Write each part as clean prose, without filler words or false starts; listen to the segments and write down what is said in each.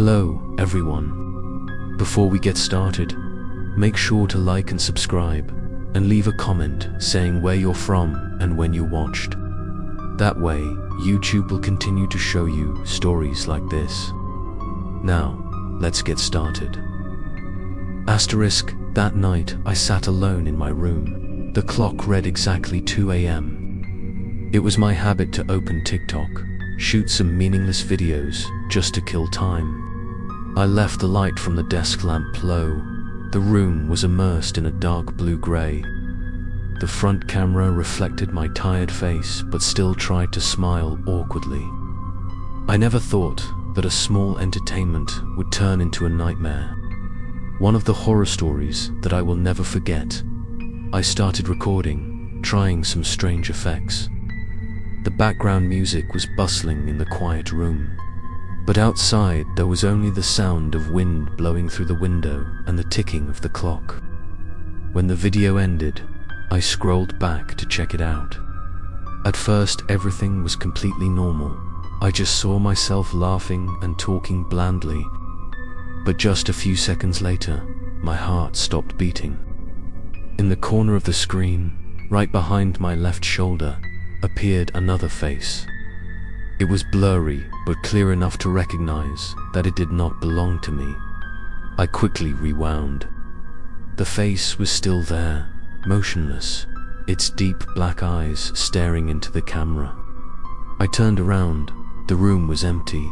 Hello, everyone. Before we get started, make sure to like and subscribe, and leave a comment saying where you're from and when you watched. That way, YouTube will continue to show you stories like this. Now, let's get started. That night, I sat alone in my room. The clock read exactly 2 a.m. It was my habit to open TikTok, shoot some meaningless videos just to kill time. I left the light from the desk lamp low. The room was immersed in a dark blue-gray. The front camera reflected my tired face but still tried to smile awkwardly. I never thought that a small entertainment would turn into a nightmare. One of the horror stories that I will never forget. I started recording, trying some strange effects. The background music was bustling in the quiet room, but outside there was only the sound of wind blowing through the window and the ticking of the clock. When the video ended, I scrolled back to check it out. At first, everything was completely normal. I just saw myself laughing and talking blandly, but just a few seconds later, my heart stopped beating. In the corner of the screen, right behind my left shoulder, appeared another face. It was blurry, but clear enough to recognize that it did not belong to me. I quickly rewound. The face was still there, motionless, its deep black eyes staring into the camera. I turned around. The room was empty.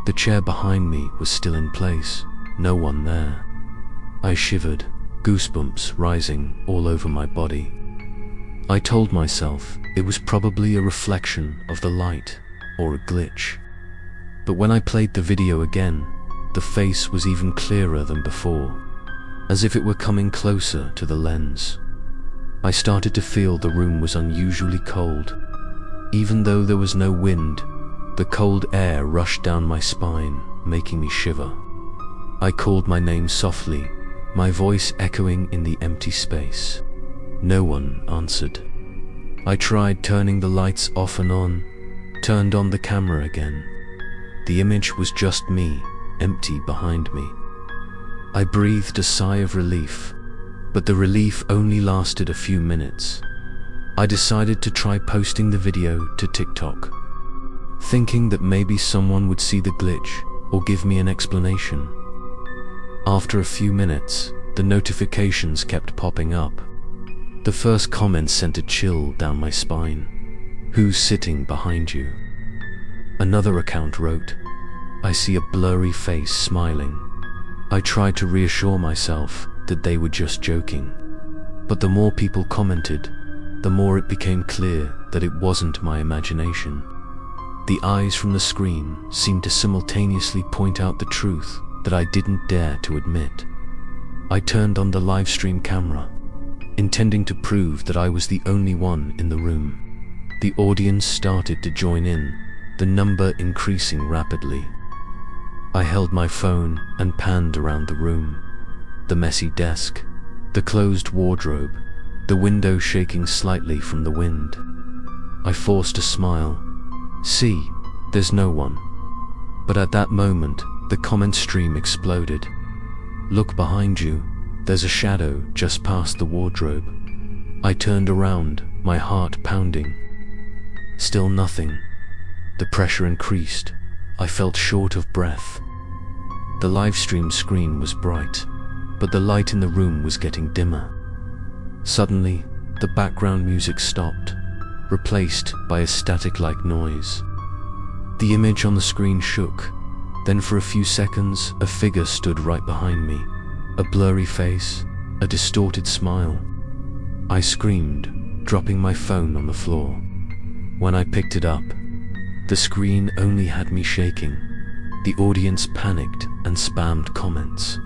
The chair behind me was still in place. No one there. I shivered, goosebumps rising all over my body. I told myself it was probably a reflection of the light or a glitch. But when I played the video again, the face was even clearer than before, as if it were coming closer to the lens. I started to feel the room was unusually cold. Even though there was no wind, the cold air rushed down my spine, making me shiver. I called my name softly, my voice echoing in the empty space. No one answered. I tried turning the lights off and on, turned on the camera again. The image was just me, empty behind me. I breathed a sigh of relief, but the relief only lasted a few minutes. I decided to try posting the video to TikTok, thinking that maybe someone would see the glitch or give me an explanation. After a few minutes, the notifications kept popping up. The first comment sent a chill down my spine. Who's sitting behind you? Another account wrote, I see a blurry face smiling. I tried to reassure myself that they were just joking. But the more people commented, the more it became clear that it wasn't my imagination. The eyes from the screen seemed to simultaneously point out the truth that I didn't dare to admit. I turned on the live stream camera, intending to prove that I was the only one in the room. The audience started to join in, the number increasing rapidly. I held my phone and panned around the room. The messy desk, the closed wardrobe, the window shaking slightly from the wind. I forced a smile. See, there's no one. But at that moment, the comment stream exploded. Look behind you, there's a shadow just past the wardrobe. I turned around, my heart pounding. Still nothing. The pressure increased. I felt short of breath. The livestream screen was bright, but the light in the room was getting dimmer. Suddenly, the background music stopped, replaced by a static-like noise. The image on the screen shook. Then for a few seconds, a figure stood right behind me. A blurry face, a distorted smile. I screamed, dropping my phone on the floor. When I picked it up, the screen only had me shaking. The audience panicked and spammed comments.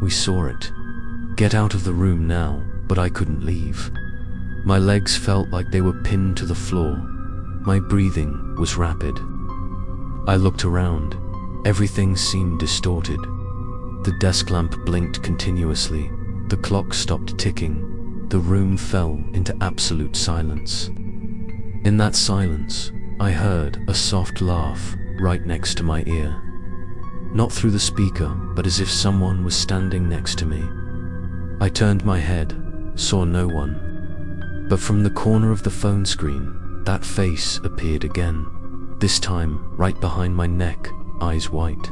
We saw it. Get out of the room now, but I couldn't leave. My legs felt like they were pinned to the floor. My breathing was rapid. I looked around. Everything seemed distorted. The desk lamp blinked continuously. The clock stopped ticking. The room fell into absolute silence. In that silence, I heard a soft laugh right next to my ear. not through the speaker, but as if someone was standing next to me. I turned my head, saw no one. But from the corner of the phone screen, that face appeared again, this time right behind my neck, eyes white.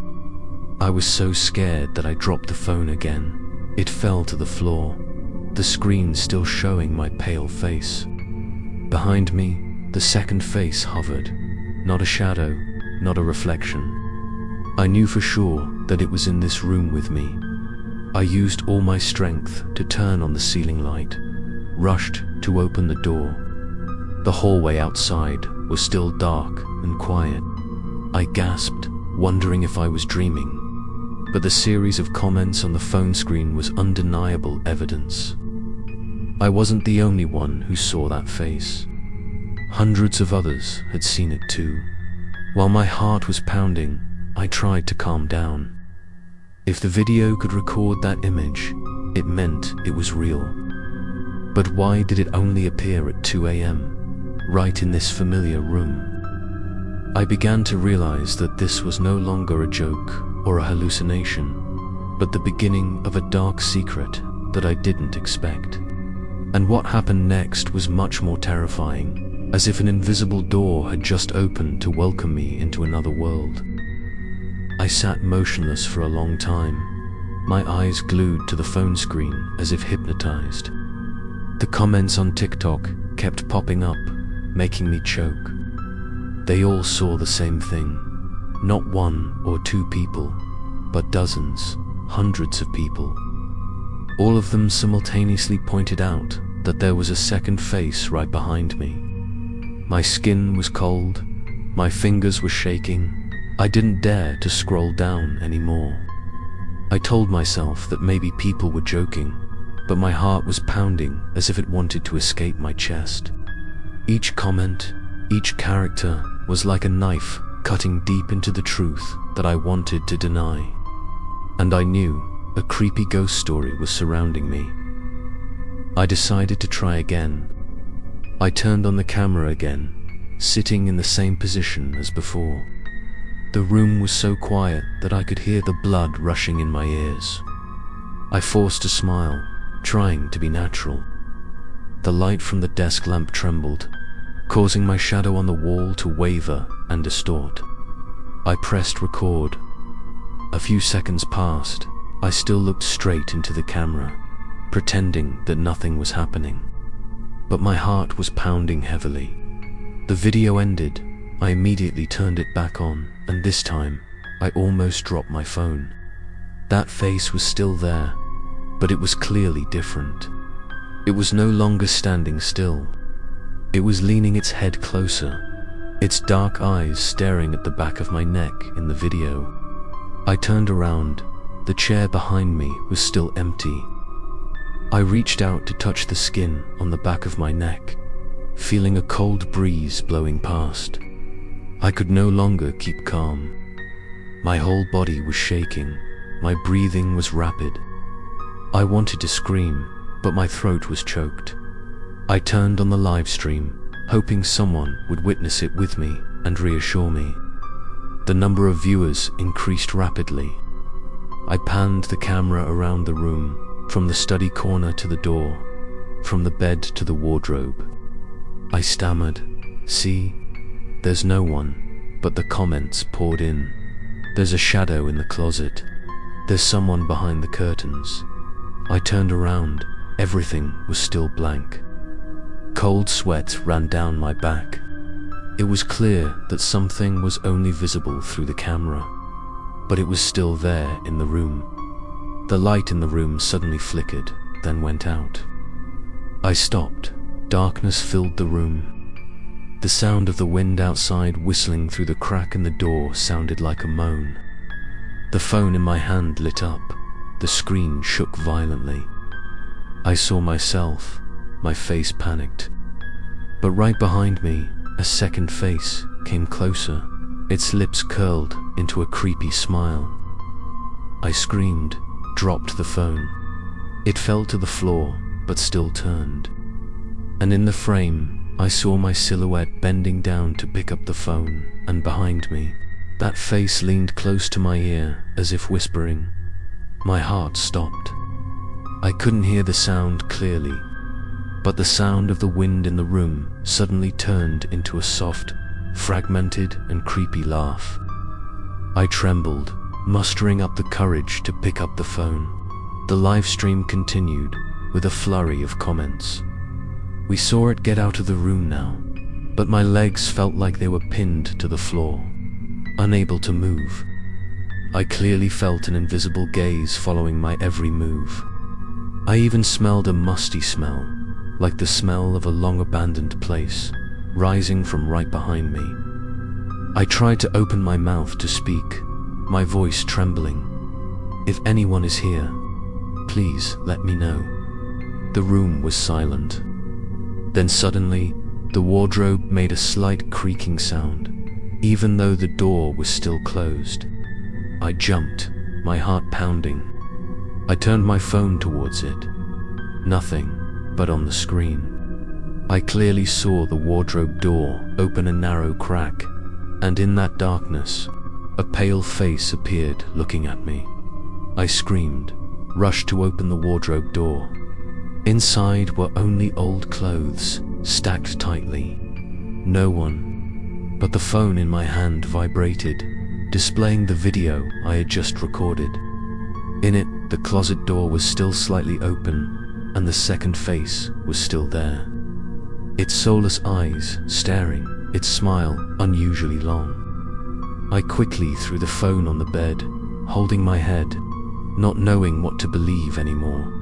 I was so scared that I dropped the phone again. It fell to the floor, the screen still showing my pale face. Behind me, the second face hovered, not a shadow, not a reflection. I knew for sure that it was in this room with me. I used all my strength to turn on the ceiling light, rushed to open the door. The hallway outside was still dark and quiet. I gasped, wondering if I was dreaming. But the series of comments on the phone screen was undeniable evidence. I wasn't the only one who saw that face. Hundreds of others had seen it too. While my heart was pounding, I tried to calm down. If the video could record that image, it meant it was real. But why did it only appear at 2 a.m., right in this familiar room? I began to realize that this was no longer a joke or a hallucination, but the beginning of a dark secret that I didn't expect. And what happened next was much more terrifying, as if an invisible door had just opened to welcome me into another world. I sat motionless for a long time, my eyes glued to the phone screen as if hypnotized. The comments on TikTok kept popping up, making me choke. They all saw the same thing. Not one or two people, but dozens, hundreds of people. All of them simultaneously pointed out that there was a second face right behind me. My skin was cold, my fingers were shaking. I didn't dare to scroll down anymore. I told myself that maybe people were joking, but my heart was pounding as if it wanted to escape my chest. Each comment, each character was like a knife cutting deep into the truth that I wanted to deny. And I knew a creepy ghost story was surrounding me. I decided to try again. I turned on the camera again, sitting in the same position as before. The room was so quiet that I could hear the blood rushing in my ears. I forced a smile, trying to be natural. The light from the desk lamp trembled, causing my shadow on the wall to waver and distort. I pressed record. A few seconds passed. I still looked straight into the camera, pretending that nothing was happening. But my heart was pounding heavily. The video ended. I immediately turned it back on, and this time, I almost dropped my phone. That face was still there, but it was clearly different. It was no longer standing still. It was leaning its head closer, its dark eyes staring at the back of my neck in the video. I turned around. The chair behind me was still empty. I reached out to touch the skin on the back of my neck, feeling a cold breeze blowing past. I could no longer keep calm. My whole body was shaking. My breathing was rapid. I wanted to scream, but my throat was choked. I turned on the live stream, hoping someone would witness it with me and reassure me. The number of viewers increased rapidly. I panned the camera around the room, from the study corner to the door, from the bed to the wardrobe. I stammered, "See? There's no one," but the comments poured in. "There's a shadow in the closet. There's someone behind the curtains." I turned around. Everything was still blank. Cold sweat ran down my back. It was clear that something was only visible through the camera, but it was still there in the room. The light in the room suddenly flickered, then went out. I stopped. Darkness filled the room. The sound of the wind outside whistling through the crack in the door sounded like a moan. The phone in my hand lit up. The screen shook violently. I saw myself. My face panicked. But right behind me, a second face came closer. Its lips curled into a creepy smile. I screamed, dropped the phone. It fell to the floor, but still turned. And in the frame, I saw my silhouette bending down to pick up the phone, and behind me, That face leaned close to my ear, as if whispering. My heart stopped. I couldn't hear the sound clearly, but the sound of the wind in the room suddenly turned into a soft, fragmented and creepy laugh. I trembled, mustering up the courage to pick up the phone. The live stream continued, with a flurry of comments. We saw it get out of the room now, but my legs felt like they were pinned to the floor, unable to move. I clearly felt an invisible gaze following my every move. I even smelled a musty smell, like the smell of a long-abandoned place, rising from right behind me. I tried to open my mouth to speak, my voice trembling. If anyone is here, please let me know. The room was silent. Then suddenly, the wardrobe made a slight creaking sound, even though the door was still closed. I jumped, my heart pounding. I turned my phone towards it. Nothing, but on the screen, I clearly saw the wardrobe door open a narrow crack, and in that darkness, a pale face appeared looking at me. I screamed, rushed to open the wardrobe door. Inside were only old clothes, stacked tightly. No one, but the phone in my hand vibrated, displaying the video I had just recorded. In it, the closet door was still slightly open, and the second face was still there. Its soulless eyes staring, its smile unusually long. I quickly threw the phone on the bed, holding my head, not knowing what to believe anymore.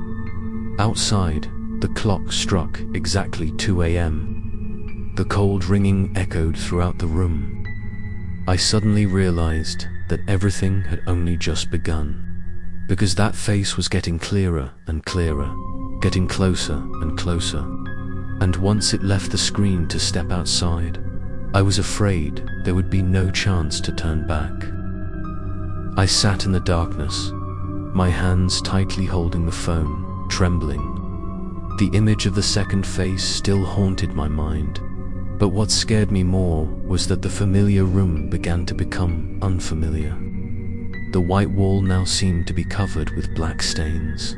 Outside, the clock struck exactly 2 a.m. The cold ringing echoed throughout the room. I suddenly realized that everything had only just begun, because that face was getting clearer and clearer, getting closer and closer. And once it left the screen to step outside, I was afraid there would be no chance to turn back. I sat in the darkness, my hands tightly holding the phone, trembling. The image of the second face still haunted my mind, but what scared me more was that the familiar room began to become unfamiliar. The white wall now seemed to be covered with black stains.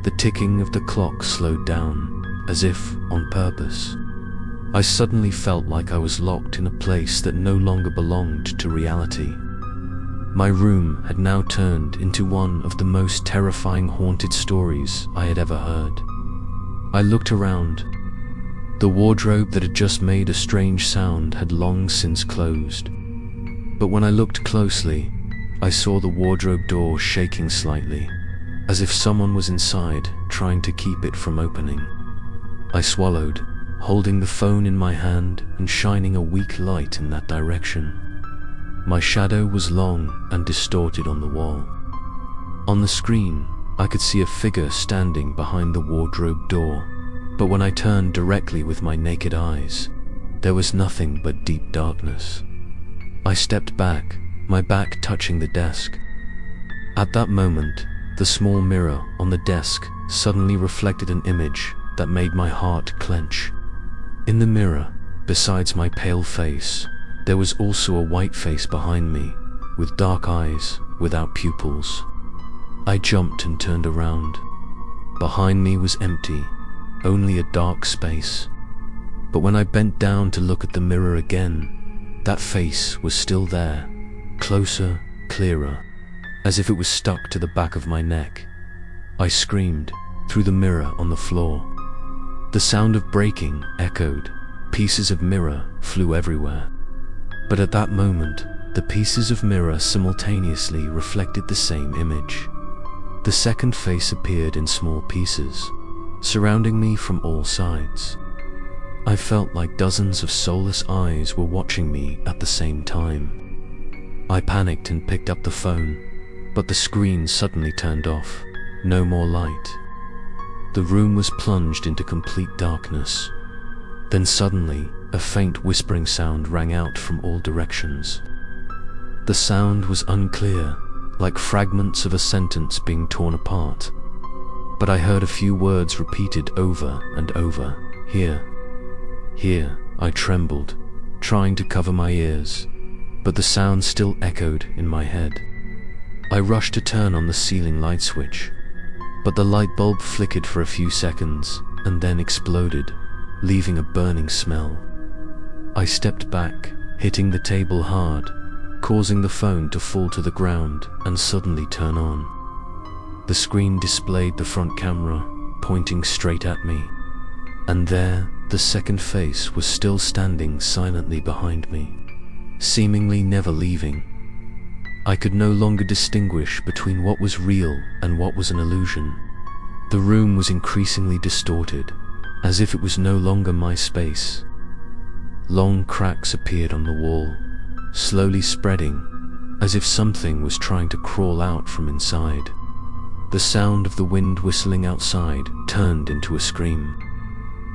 The ticking of the clock slowed down, as if on purpose. I suddenly felt like I was locked in a place that no longer belonged to reality. My room had now turned into one of the most terrifying haunted stories I had ever heard. I looked around. The wardrobe that had just made a strange sound had long since closed. But when I looked closely, I saw the wardrobe door shaking slightly, as if someone was inside trying to keep it from opening. I swallowed, holding the phone in my hand and shining a weak light in that direction. My shadow was long and distorted on the wall. On the screen, I could see a figure standing behind the wardrobe door, but when I turned directly with my naked eyes, there was nothing but deep darkness. I stepped back, my back touching the desk. At that moment, the small mirror on the desk suddenly reflected an image that made my heart clench. In the mirror, besides my pale face, there was also a white face behind me, with dark eyes, without pupils. I jumped and turned around. Behind me was empty, only a dark space. But when I bent down to look at the mirror again, that face was still there, closer, clearer, as if it was stuck to the back of my neck. I screamed, through the mirror on the floor. The sound of breaking echoed, pieces of mirror flew everywhere. But at that moment, the pieces of mirror simultaneously reflected the same image. The second face appeared in small pieces, surrounding me from all sides. I felt like dozens of soulless eyes were watching me at the same time. I panicked and picked up the phone, but the screen suddenly turned off. No more light. The room was plunged into complete darkness. Then suddenly, a faint whispering sound rang out from all directions. The sound was unclear, like fragments of a sentence being torn apart. But I heard a few words repeated over and over. Here. Here. I trembled, trying to cover my ears. but the sound still echoed in my head. I rushed to turn on the ceiling light switch, but the light bulb flickered for a few seconds and then exploded, leaving a burning smell. I stepped back, hitting the table hard, causing the phone to fall to the ground and suddenly turn on. The screen displayed the front camera, pointing straight at me, and there, the second face was still standing silently behind me, seemingly never leaving. I could no longer distinguish between what was real and what was an illusion. The room was increasingly distorted, as if it was no longer my space. Long cracks appeared on the wall, slowly spreading, as if something was trying to crawl out from inside. The sound of the wind whistling outside turned into a scream.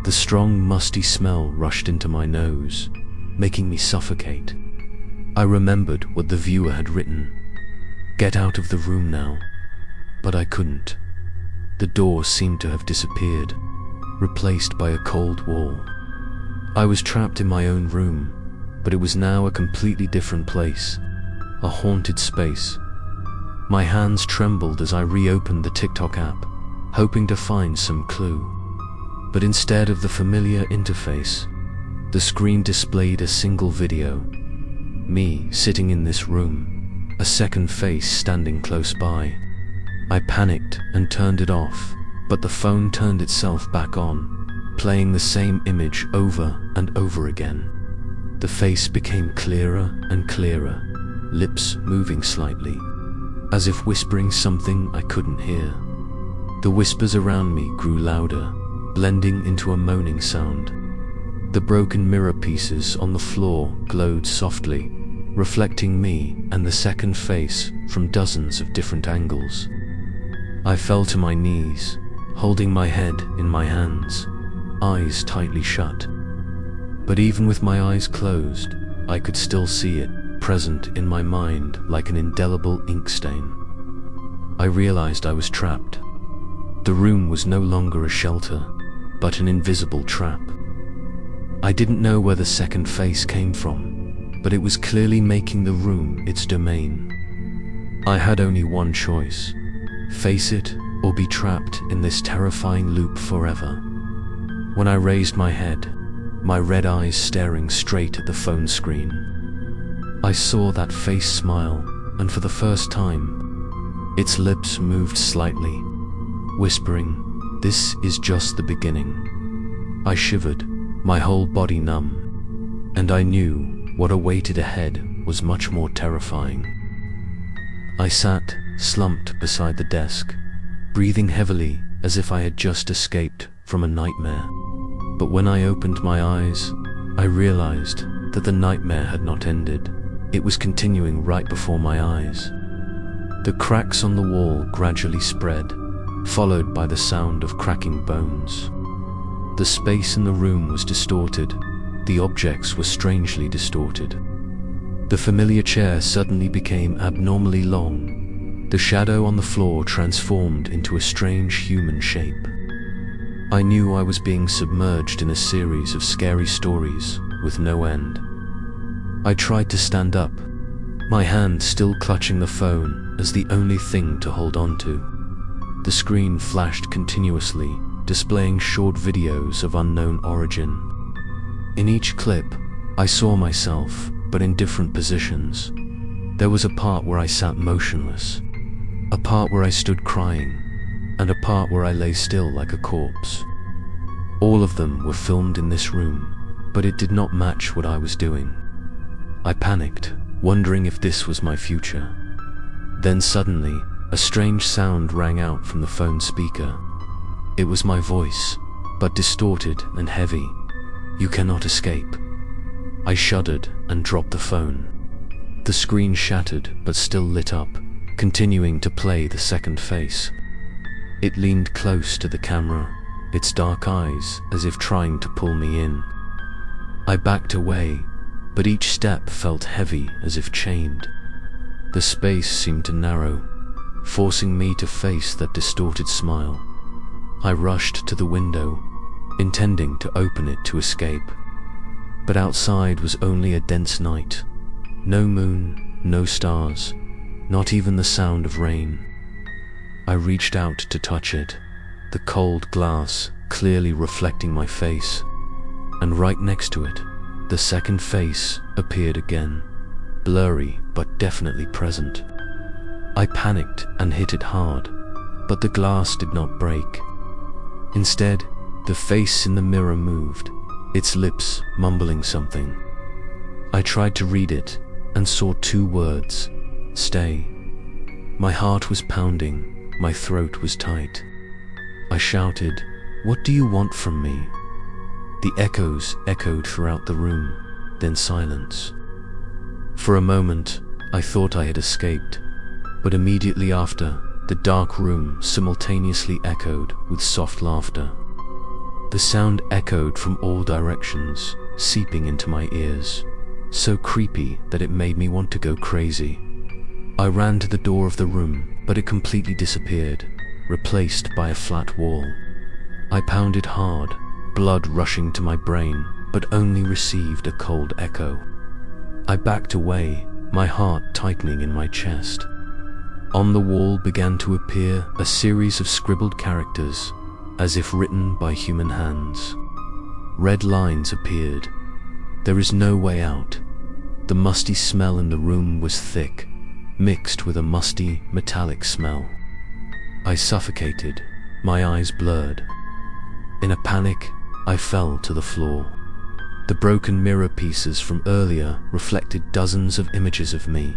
The strong, musty smell rushed into my nose, making me suffocate. I remembered what the viewer had written: "Get out of the room now." But I couldn't. The door seemed to have disappeared, replaced by a cold wall. I was trapped in my own room, but it was now a completely different place, a haunted space. My hands trembled as I reopened the TikTok app, hoping to find some clue. But instead of the familiar interface, the screen displayed a single video. Me sitting in this room, a second face standing close by. I panicked and turned it off, but the phone turned itself back on, playing the same image over and over again. The face became clearer and clearer, lips moving slightly, as if whispering something I couldn't hear. The whispers around me grew louder, blending into a moaning sound. The broken mirror pieces on the floor glowed softly, reflecting me and the second face from dozens of different angles. I fell to my knees, holding my head in my hands, eyes tightly shut. But even with my eyes closed, I could still see it, present in my mind like an indelible ink stain. I realized I was trapped. The room was no longer a shelter, but an invisible trap. I didn't know where the second face came from, but it was clearly making the room its domain. I had only one choice: face it or be trapped in this terrifying loop forever. When I raised my head, my red eyes staring straight at the phone screen, I saw that face smile, and for the first time, its lips moved slightly, whispering, "This is just the beginning." I shivered, my whole body numb, and I knew what awaited ahead was much more terrifying. I sat, slumped beside the desk, breathing heavily as if I had just escaped from a nightmare. But when I opened my eyes, I realized that the nightmare had not ended. It was continuing right before my eyes. The cracks on the wall gradually spread, followed by the sound of cracking bones. The space in the room was distorted. The objects were strangely distorted. The familiar chair suddenly became abnormally long. The shadow on the floor transformed into a strange human shape. I knew I was being submerged in a series of scary stories with no end. I tried to stand up, my hand still clutching the phone as the only thing to hold on to. The screen flashed continuously, displaying short videos of unknown origin. In each clip, I saw myself, but in different positions. There was a part where I sat motionless, a part where I stood crying, and a part where I lay still like a corpse. All of them were filmed in this room, but it did not match what I was doing. I panicked, wondering if this was my future. Then suddenly, a strange sound rang out from the phone speaker. It was my voice, but distorted and heavy. "You cannot escape." I shuddered and dropped the phone. The screen shattered but still lit up, continuing to play the second face. It leaned close to the camera, its dark eyes as if trying to pull me in. I backed away, but each step felt heavy as if chained. The space seemed to narrow, forcing me to face that distorted smile. I rushed to the window, intending to open it to escape. But outside was only a dense night. No moon, no stars, not even the sound of rain. I reached out to touch it, the cold glass clearly reflecting my face, and right next to it, the second face appeared again, blurry but definitely present. I panicked and hit it hard, but the glass did not break. Instead, the face in the mirror moved, its lips mumbling something. I tried to read it and saw two words: stay. My heart was pounding, my throat was tight. I shouted, "What do you want from me?" The echoes echoed throughout the room, then silence. For a moment, I thought I had escaped, but immediately after, the dark room simultaneously echoed with soft laughter. The sound echoed from all directions, seeping into my ears, so creepy that it made me want to go crazy. I ran to the door of the room, but it completely disappeared, replaced by a flat wall. I pounded hard, blood rushing to my brain, but only received a cold echo. I backed away, my heart tightening in my chest. On the wall began to appear a series of scribbled characters, as if written by human hands. Red lines appeared. There is no way out. The musty smell in the room was thick, mixed with a musty, metallic smell. I suffocated, my eyes blurred. In a panic, I fell to the floor. The broken mirror pieces from earlier reflected dozens of images of me,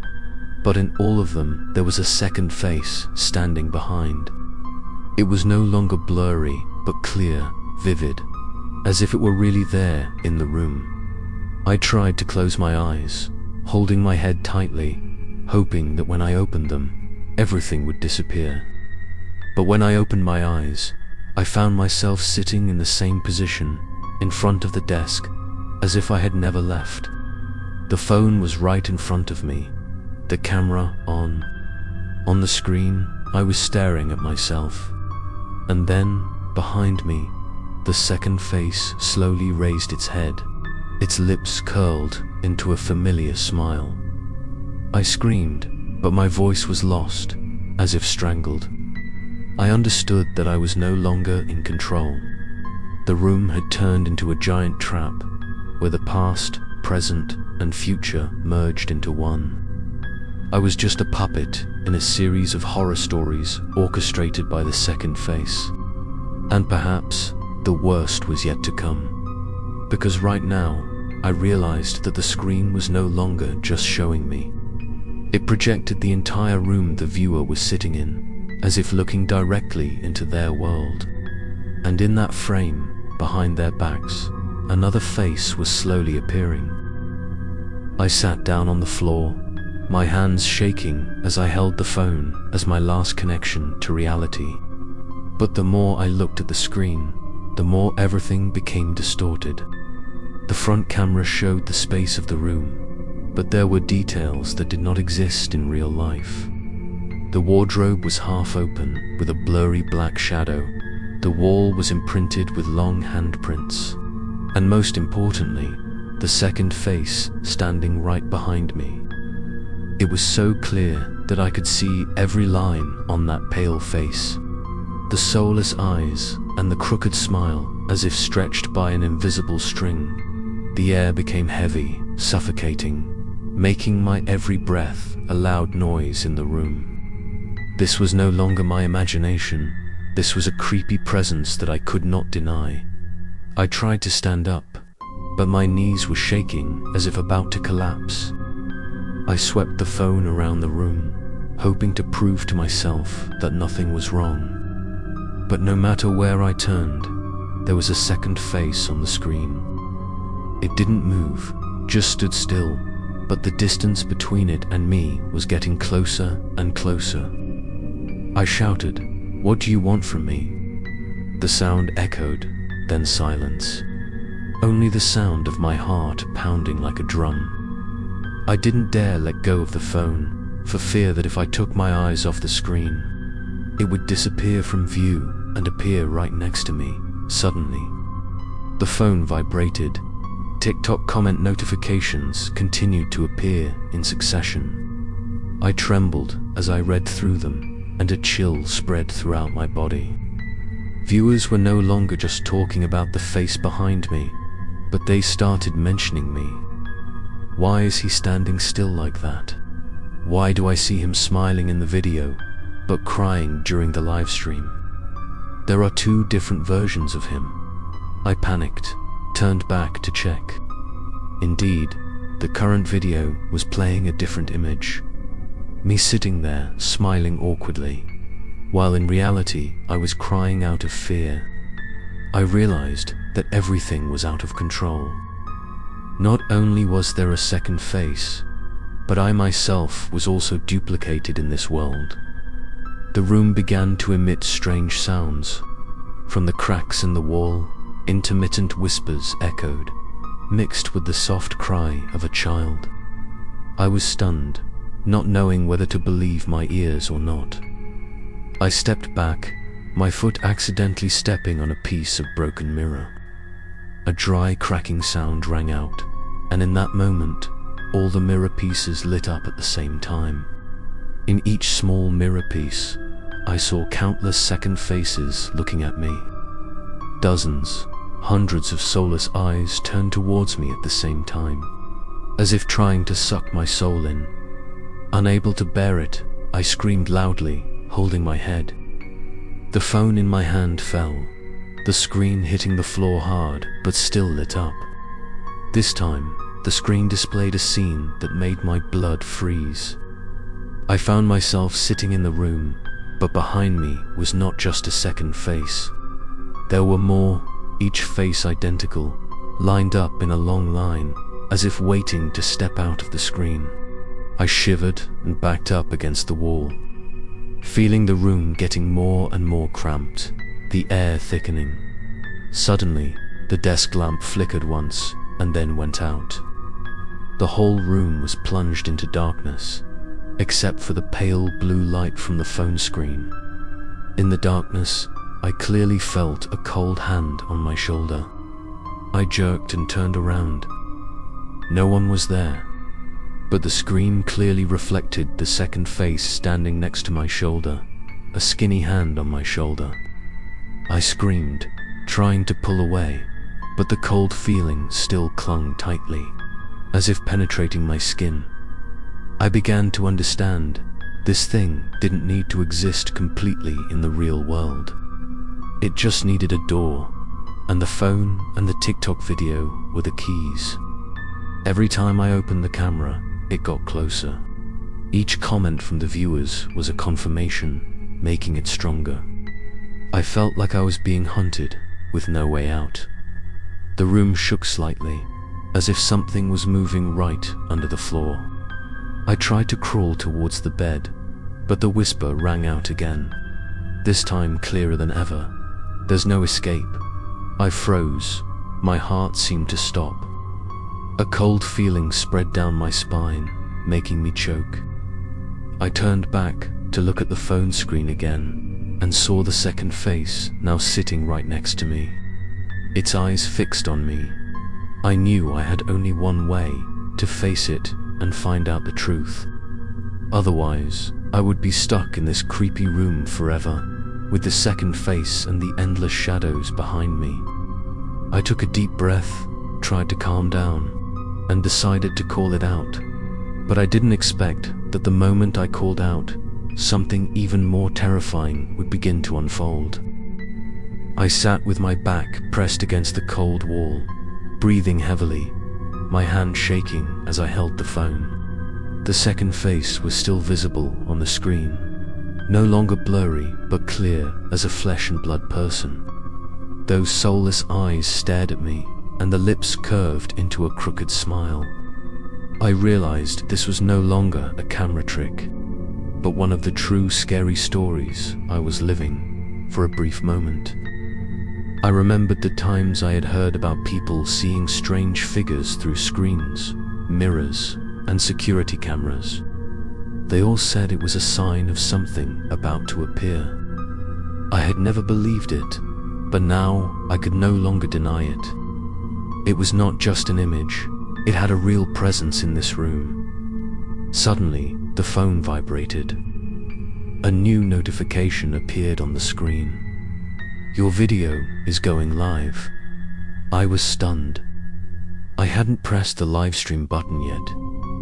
but in all of them there was a second face standing behind. It was no longer blurry, but clear, vivid, as if it were really there in the room. I tried to close my eyes, holding my head tightly, hoping that when I opened them, everything would disappear. But when I opened my eyes, I found myself sitting in the same position, in front of the desk, as if I had never left. The phone was right in front of me, the camera on. On the screen, I was staring at myself. And then, behind me, the second face slowly raised its head, its lips curled into a familiar smile. I screamed, but my voice was lost, as if strangled. I understood that I was no longer in control. The room had turned into a giant trap, where the past, present, and future merged into one. I was just a puppet in a series of horror stories orchestrated by the second face. And perhaps the worst was yet to come. Because right now, I realized that the screen was no longer just showing me. It projected the entire room the viewer was sitting in, as if looking directly into their world. And in that frame, behind their backs, another face was slowly appearing. I sat down on the floor, my hands shaking as I held the phone as my last connection to reality. But the more I looked at the screen, the more everything became distorted. The front camera showed the space of the room, but there were details that did not exist in real life. The wardrobe was half open with a blurry black shadow. The wall was imprinted with long handprints. And most importantly, the second face standing right behind me. It was so clear that I could see every line on that pale face. The soulless eyes and the crooked smile as if stretched by an invisible string. The air became heavy, suffocating, making my every breath a loud noise in the room. This was no longer my imagination. This was a creepy presence that I could not deny. I tried to stand up, but my knees were shaking as if about to collapse. I swept the phone around the room, hoping to prove to myself that nothing was wrong. But no matter where I turned, there was a second face on the screen. It didn't move, just stood still, but the distance between it and me was getting closer and closer. I shouted, "What do you want from me?" The sound echoed, then silence. Only the sound of my heart pounding like a drum. I didn't dare let go of the phone, for fear that if I took my eyes off the screen, it would disappear from view and appear right next to me, suddenly. The phone vibrated. TikTok comment notifications continued to appear in succession. I trembled as I read through them, and a chill spread throughout my body. Viewers were no longer just talking about the face behind me, but they started mentioning me. Why is he standing still like that? Why do I see him smiling in the video, but crying during the live stream? There are two different versions of him. I panicked, turned back to check. Indeed, the current video was playing a different image. Me sitting there, smiling awkwardly, while in reality I was crying out of fear. I realized that everything was out of control. Not only was there a second face, but I myself was also duplicated in this world. The room began to emit strange sounds. From the cracks in the wall, intermittent whispers echoed, mixed with the soft cry of a child. I was stunned, not knowing whether to believe my ears or not. I stepped back, my foot accidentally stepping on a piece of broken mirror. A dry cracking sound rang out, and in that moment, all the mirror pieces lit up at the same time. In each small mirror piece, I saw countless second faces looking at me. Dozens, hundreds of soulless eyes turned towards me at the same time, as if trying to suck my soul in. Unable to bear it, I screamed loudly, holding my head. The phone in my hand fell, the screen hitting the floor hard but still lit up. This time, the screen displayed a scene that made my blood freeze. I found myself sitting in the room, but behind me was not just a second face. There were more, each face identical, lined up in a long line, as if waiting to step out of the screen. I shivered and backed up against the wall, feeling the room getting more and more cramped, the air thickening. Suddenly, the desk lamp flickered once and then went out. The whole room was plunged into darkness, except for the pale blue light from the phone screen. In the darkness, I clearly felt a cold hand on my shoulder. I jerked and turned around. No one was there, but the screen clearly reflected the second face standing next to my shoulder, a skinny hand on my shoulder. I screamed, trying to pull away, but the cold feeling still clung tightly, as if penetrating my skin. I began to understand this thing didn't need to exist completely in the real world. It just needed a door, and the phone and the TikTok video were the keys. Every time I opened the camera, it got closer. Each comment from the viewers was a confirmation, making it stronger. I felt like I was being hunted, with no way out. The room shook slightly, as if something was moving right under the floor. I tried to crawl towards the bed, but the whisper rang out again, this time clearer than ever. There's no escape. I froze. My heart seemed to stop. A cold feeling spread down my spine, making me choke. I turned back to look at the phone screen again, and saw the second face now sitting right next to me, its eyes fixed on me. I knew I had only one way, to face it and find out the truth. Otherwise, I would be stuck in this creepy room forever, with the second face and the endless shadows behind me. I took a deep breath, tried to calm down, and decided to call it out. But I didn't expect that the moment I called out, something even more terrifying would begin to unfold. I sat with my back pressed against the cold wall, breathing heavily, my hand shaking as I held the phone. The second face was still visible on the screen, no longer blurry but clear as a flesh and blood person. Those soulless eyes stared at me, and the lips curved into a crooked smile. I realized this was no longer a camera trick, but one of the true scary stories I was living for a brief moment. I remembered the times I had heard about people seeing strange figures through screens, mirrors, and security cameras. They all said it was a sign of something about to appear. I had never believed it, but now I could no longer deny it. It was not just an image, it had a real presence in this room. Suddenly, the phone vibrated. A new notification appeared on the screen. "Your video is going live." I was stunned. I hadn't pressed the live stream button yet,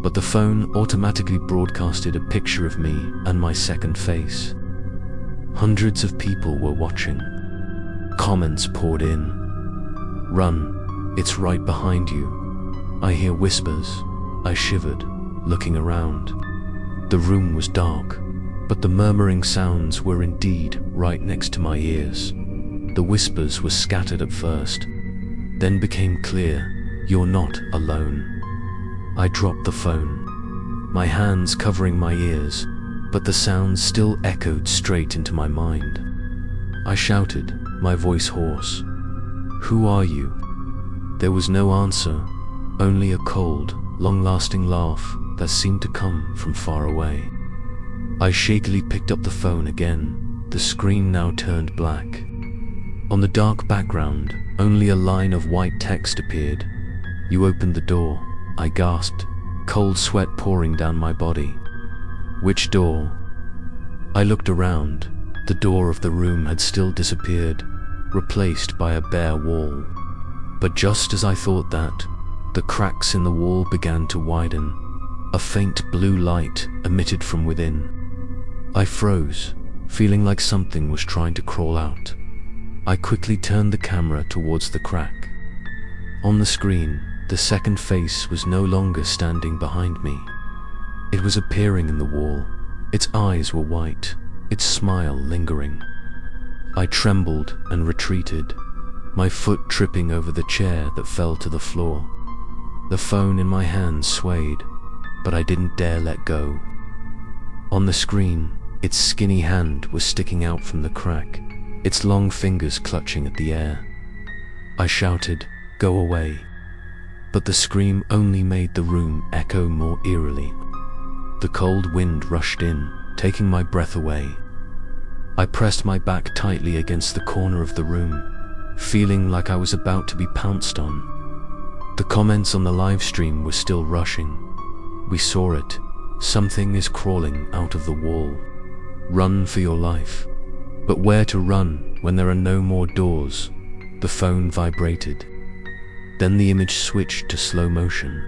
but the phone automatically broadcasted a picture of me and my second face. Hundreds of people were watching. Comments poured in. "Run, it's right behind you." I hear whispers. I shivered, looking around. The room was dark, but the murmuring sounds were indeed right next to my ears. The whispers were scattered at first, then became clear. "You're not alone." I dropped the phone, my hands covering my ears, but the sounds still echoed straight into my mind. I shouted, my voice hoarse, "Who are you?" There was no answer, only a cold, long-lasting laugh that seemed to come from far away. I shakily picked up the phone again. The screen now turned black. On the dark background, only a line of white text appeared. "You opened the door," I gasped, cold sweat pouring down my body. "Which door?" I looked around. The door of the room had still disappeared, replaced by a bare wall. But just as I thought that, the cracks in the wall began to widen. A faint blue light emitted from within. I froze, feeling like something was trying to crawl out. I quickly turned the camera towards the crack. On the screen, the second face was no longer standing behind me. It was appearing in the wall. Its eyes were white, its smile lingering. I trembled and retreated, my foot tripping over the chair that fell to the floor. The phone in my hand swayed, but I didn't dare let go. On the screen, its skinny hand was sticking out from the crack, its long fingers clutching at the air. I shouted, "Go away." But the scream only made the room echo more eerily. The cold wind rushed in, taking my breath away. I pressed my back tightly against the corner of the room, feeling like I was about to be pounced on. The comments on the live stream were still rushing. "We saw it. Something is crawling out of the wall. Run for your life." But where to run when there are no more doors? The phone vibrated. Then the image switched to slow motion.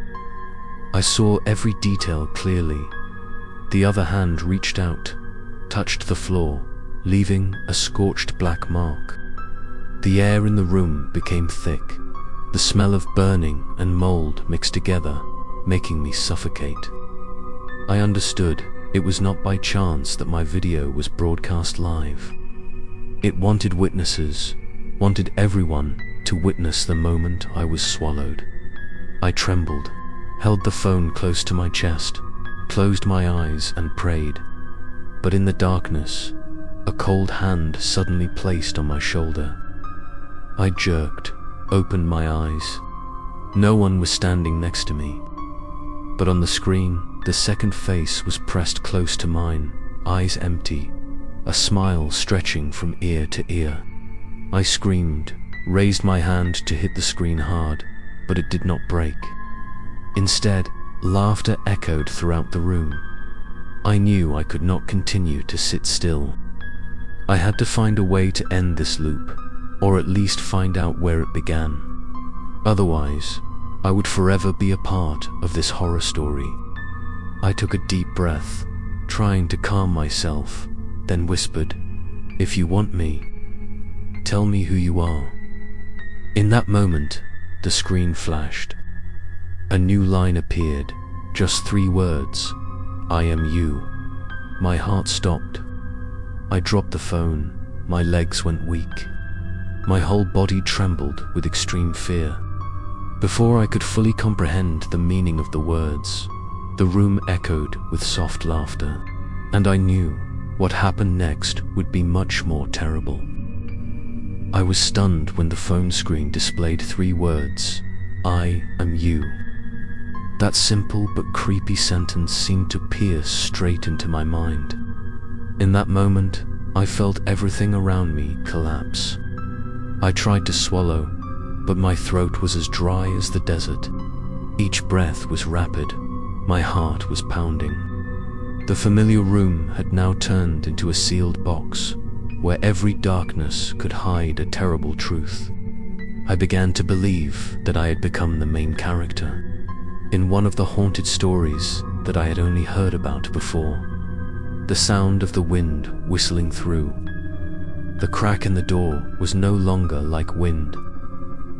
I saw every detail clearly. The other hand reached out, touched the floor, leaving a scorched black mark. The air in the room became thick. The smell of burning and mold mixed together, making me suffocate. I understood it was not by chance that my video was broadcast live. It wanted witnesses, wanted everyone to witness the moment I was swallowed. I trembled, held the phone close to my chest, closed my eyes and prayed. But in the darkness, a cold hand suddenly placed on my shoulder. I jerked, opened my eyes. No one was standing next to me. But on the screen, the second face was pressed close to mine, eyes empty, a smile stretching from ear to ear. I screamed, raised my hand to hit the screen hard, but it did not break. Instead, laughter echoed throughout the room. I knew I could not continue to sit still. I had to find a way to end this loop, or at least find out where it began. Otherwise, I would forever be a part of this horror story. I took a deep breath, trying to calm myself, then whispered, "If you want me, tell me who you are." In that moment, the screen flashed. A new line appeared, just 3 words, "I am you." My heart stopped. I dropped the phone, my legs went weak. My whole body trembled with extreme fear. Before I could fully comprehend the meaning of the words, the room echoed with soft laughter, and I knew what happened next would be much more terrible. I was stunned when the phone screen displayed 3 words, "I am you." That simple but creepy sentence seemed to pierce straight into my mind. In that moment, I felt everything around me collapse. I tried to swallow, but my throat was as dry as the desert. Each breath was rapid. My heart was pounding. The familiar room had now turned into a sealed box, where every darkness could hide a terrible truth. I began to believe that I had become the main character in one of the haunted stories that I had only heard about before. The sound of the wind whistling through. The crack in the door was no longer like wind,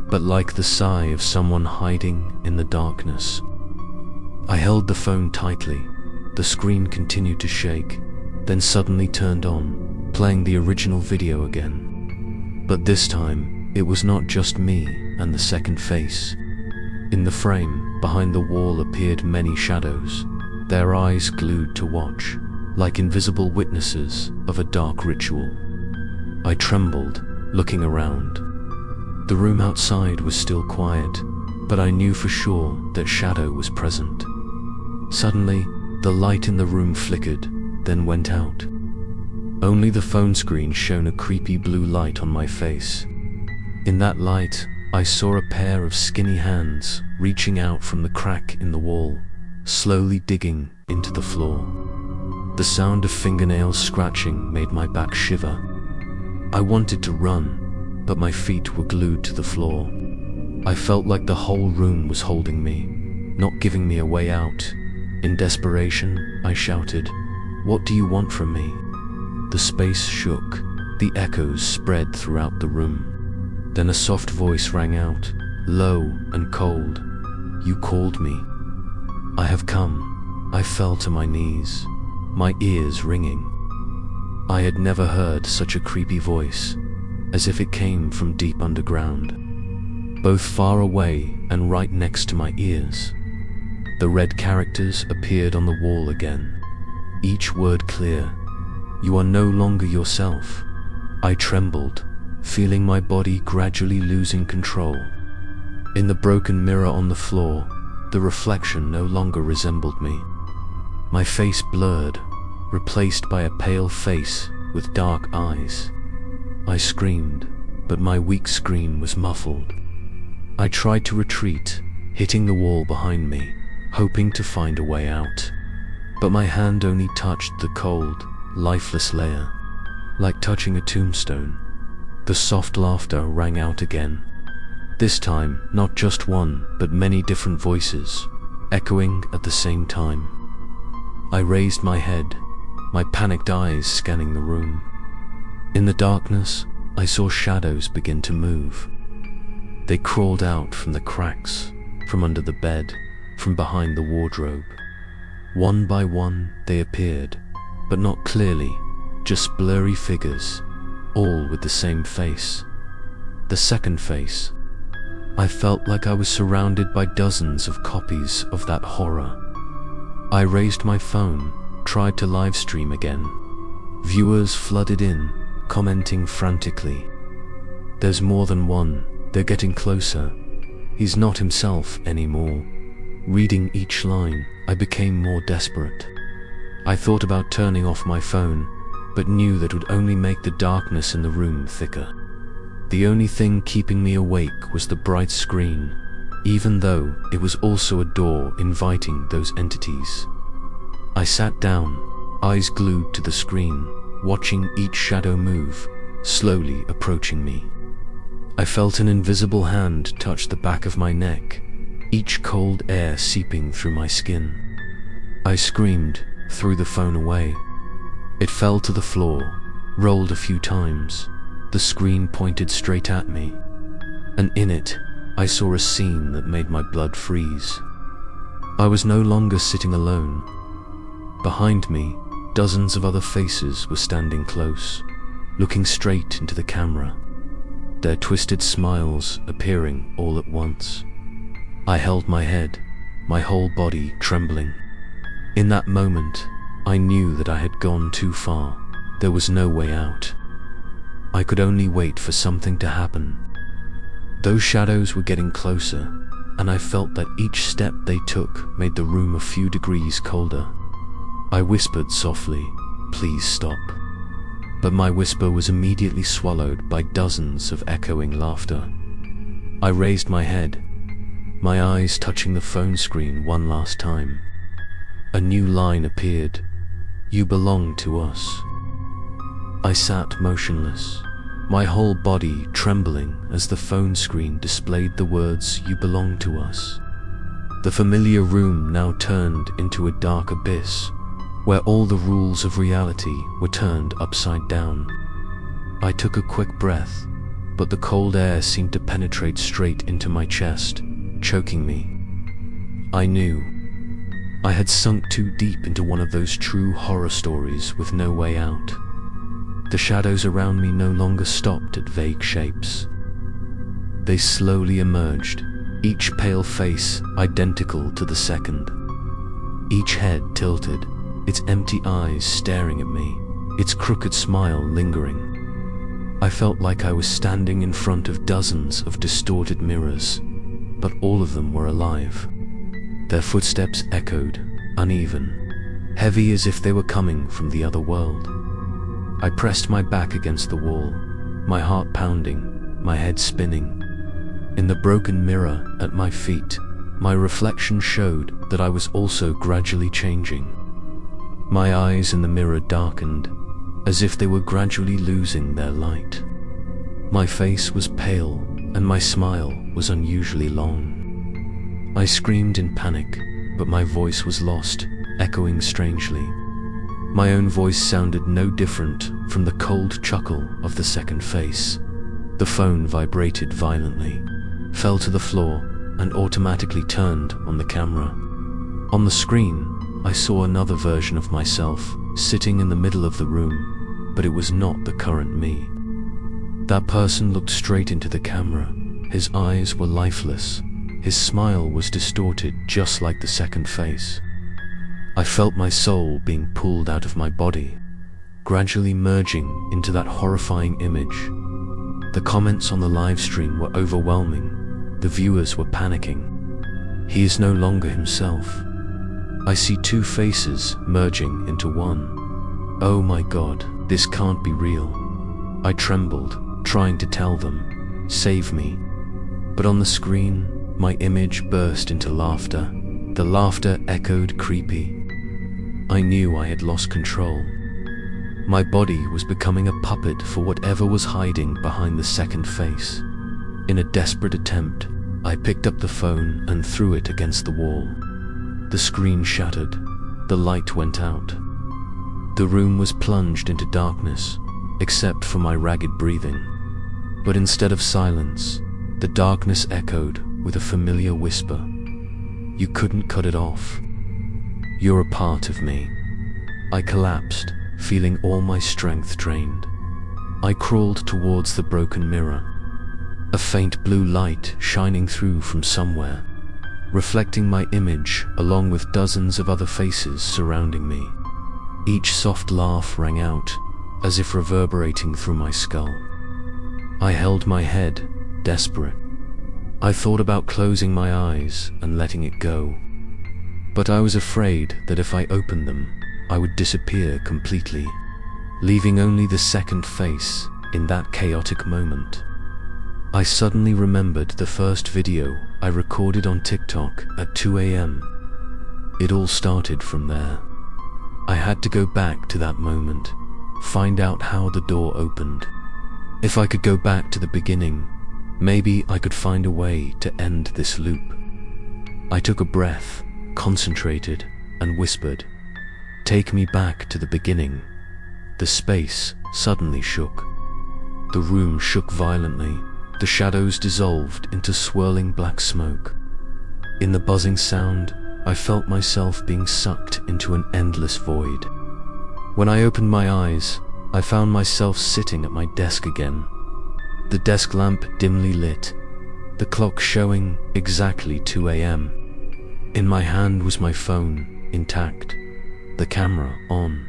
but like the sigh of someone hiding in the darkness. I held the phone tightly. The screen continued to shake, then suddenly turned on, playing the original video again. But this time, it was not just me and the second face. In the frame, behind the wall appeared many shadows, their eyes glued to watch, like invisible witnesses of a dark ritual. I trembled, looking around. The room outside was still quiet, but I knew for sure that shadow was present. Suddenly, the light in the room flickered, then went out. Only the phone screen shone a creepy blue light on my face. In that light, I saw a pair of skinny hands reaching out from the crack in the wall, slowly digging into the floor. The sound of fingernails scratching made my back shiver. I wanted to run, but my feet were glued to the floor. I felt like the whole room was holding me, not giving me a way out. In desperation, I shouted, "What do you want from me?" The space shook. The echoes spread throughout the room. Then a soft voice rang out, low and cold. "You called me." "I have come." I fell to my knees, my ears ringing. I had never heard such a creepy voice, as if it came from deep underground, both far away and right next to my ears. The red characters appeared on the wall again, each word clear. "You are no longer yourself." I trembled, feeling my body gradually losing control. In the broken mirror on the floor, the reflection no longer resembled me. My face blurred, replaced by a pale face with dark eyes. I screamed, but my weak scream was muffled. I tried to retreat, hitting the wall behind me, hoping to find a way out. But my hand only touched the cold, lifeless layer, like touching a tombstone. The soft laughter rang out again. This time, not just one, but many different voices, echoing at the same time. I raised my head, my panicked eyes scanning the room. In the darkness, I saw shadows begin to move. They crawled out from the cracks, from under the bed, from behind the wardrobe. One by one, they appeared, but not clearly, just blurry figures, all with the same face. The second face. I felt like I was surrounded by dozens of copies of that horror. I raised my phone, tried to live stream again. Viewers flooded in, commenting frantically. "There's more than one, they're getting closer. He's not himself anymore." Reading each line, I became more desperate. I thought about turning off my phone, but knew that would only make the darkness in the room thicker. The only thing keeping me awake was the bright screen, even though it was also a door inviting those entities. I sat down, eyes glued to the screen, watching each shadow move, slowly approaching me. I felt an invisible hand touch the back of my neck, each cold air seeping through my skin. I screamed, threw the phone away. It fell to the floor, rolled a few times. The screen pointed straight at me, and in it, I saw a scene that made my blood freeze. I was no longer sitting alone. Behind me, dozens of other faces were standing close, looking straight into the camera, their twisted smiles appearing all at once. I held my head, my whole body trembling. In that moment, I knew that I had gone too far. There was no way out. I could only wait for something to happen. Those shadows were getting closer, and I felt that each step they took made the room a few degrees colder. I whispered softly, "Please stop." But my whisper was immediately swallowed by dozens of echoing laughter. I raised my head, my eyes touching the phone screen one last time. A new line appeared. "You belong to us." I sat motionless, my whole body trembling as the phone screen displayed the words, "You belong to us." The familiar room now turned into a dark abyss, where all the rules of reality were turned upside down. I took a quick breath, but the cold air seemed to penetrate straight into my chest, choking me. I knew I had sunk too deep into one of those true horror stories with no way out. The shadows around me no longer stopped at vague shapes. They slowly emerged, each pale face identical to the second. Each head tilted, its empty eyes staring at me, its crooked smile lingering. I felt like I was standing in front of dozens of distorted mirrors, but all of them were alive. Their footsteps echoed, uneven, heavy as if they were coming from the other world. I pressed my back against the wall, my heart pounding, my head spinning. In the broken mirror at my feet, my reflection showed that I was also gradually changing. My eyes in the mirror darkened, as if they were gradually losing their light. My face was pale, and my smile was unusually long. I screamed in panic, but my voice was lost, echoing strangely. My own voice sounded no different from the cold chuckle of the second face. The phone vibrated violently, fell to the floor, and automatically turned on the camera. On the screen, I saw another version of myself, sitting in the middle of the room, but it was not the current me. That person looked straight into the camera. His eyes were lifeless. His smile was distorted just like the second face. I felt my soul being pulled out of my body, gradually merging into that horrifying image. The comments on the live stream were overwhelming. The viewers were panicking. He is no longer himself. I see two faces merging into one. Oh my God, this can't be real. I trembled, trying to tell them, "Save me." But on the screen, my image burst into laughter. The laughter echoed creepy. I knew I had lost control. My body was becoming a puppet for whatever was hiding behind the second face. In a desperate attempt, I picked up the phone and threw it against the wall. The screen shattered. The light went out. The room was plunged into darkness, except for my ragged breathing. But instead of silence, the darkness echoed with a familiar whisper. "You couldn't cut it off. You're a part of me." I collapsed, feeling all my strength drained. I crawled towards the broken mirror, a faint blue light shining through from somewhere, reflecting my image along with dozens of other faces surrounding me. Each soft laugh rang out, as if reverberating through my skull. I held my head, desperate. I thought about closing my eyes and letting it go. But I was afraid that if I opened them, I would disappear completely, leaving only the second face in that chaotic moment. I suddenly remembered the first video I recorded on TikTok at 2 a.m. It all started from there. I had to go back to that moment, find out how the door opened. If I could go back to the beginning, maybe I could find a way to end this loop. I took a breath, concentrated, and whispered, "Take me back to the beginning." The space suddenly shook. The room shook violently. The shadows dissolved into swirling black smoke. In the buzzing sound, I felt myself being sucked into an endless void. When I opened my eyes, I found myself sitting at my desk again. The desk lamp dimly lit, the clock showing exactly 2 a.m. In my hand was my phone, intact, the camera on.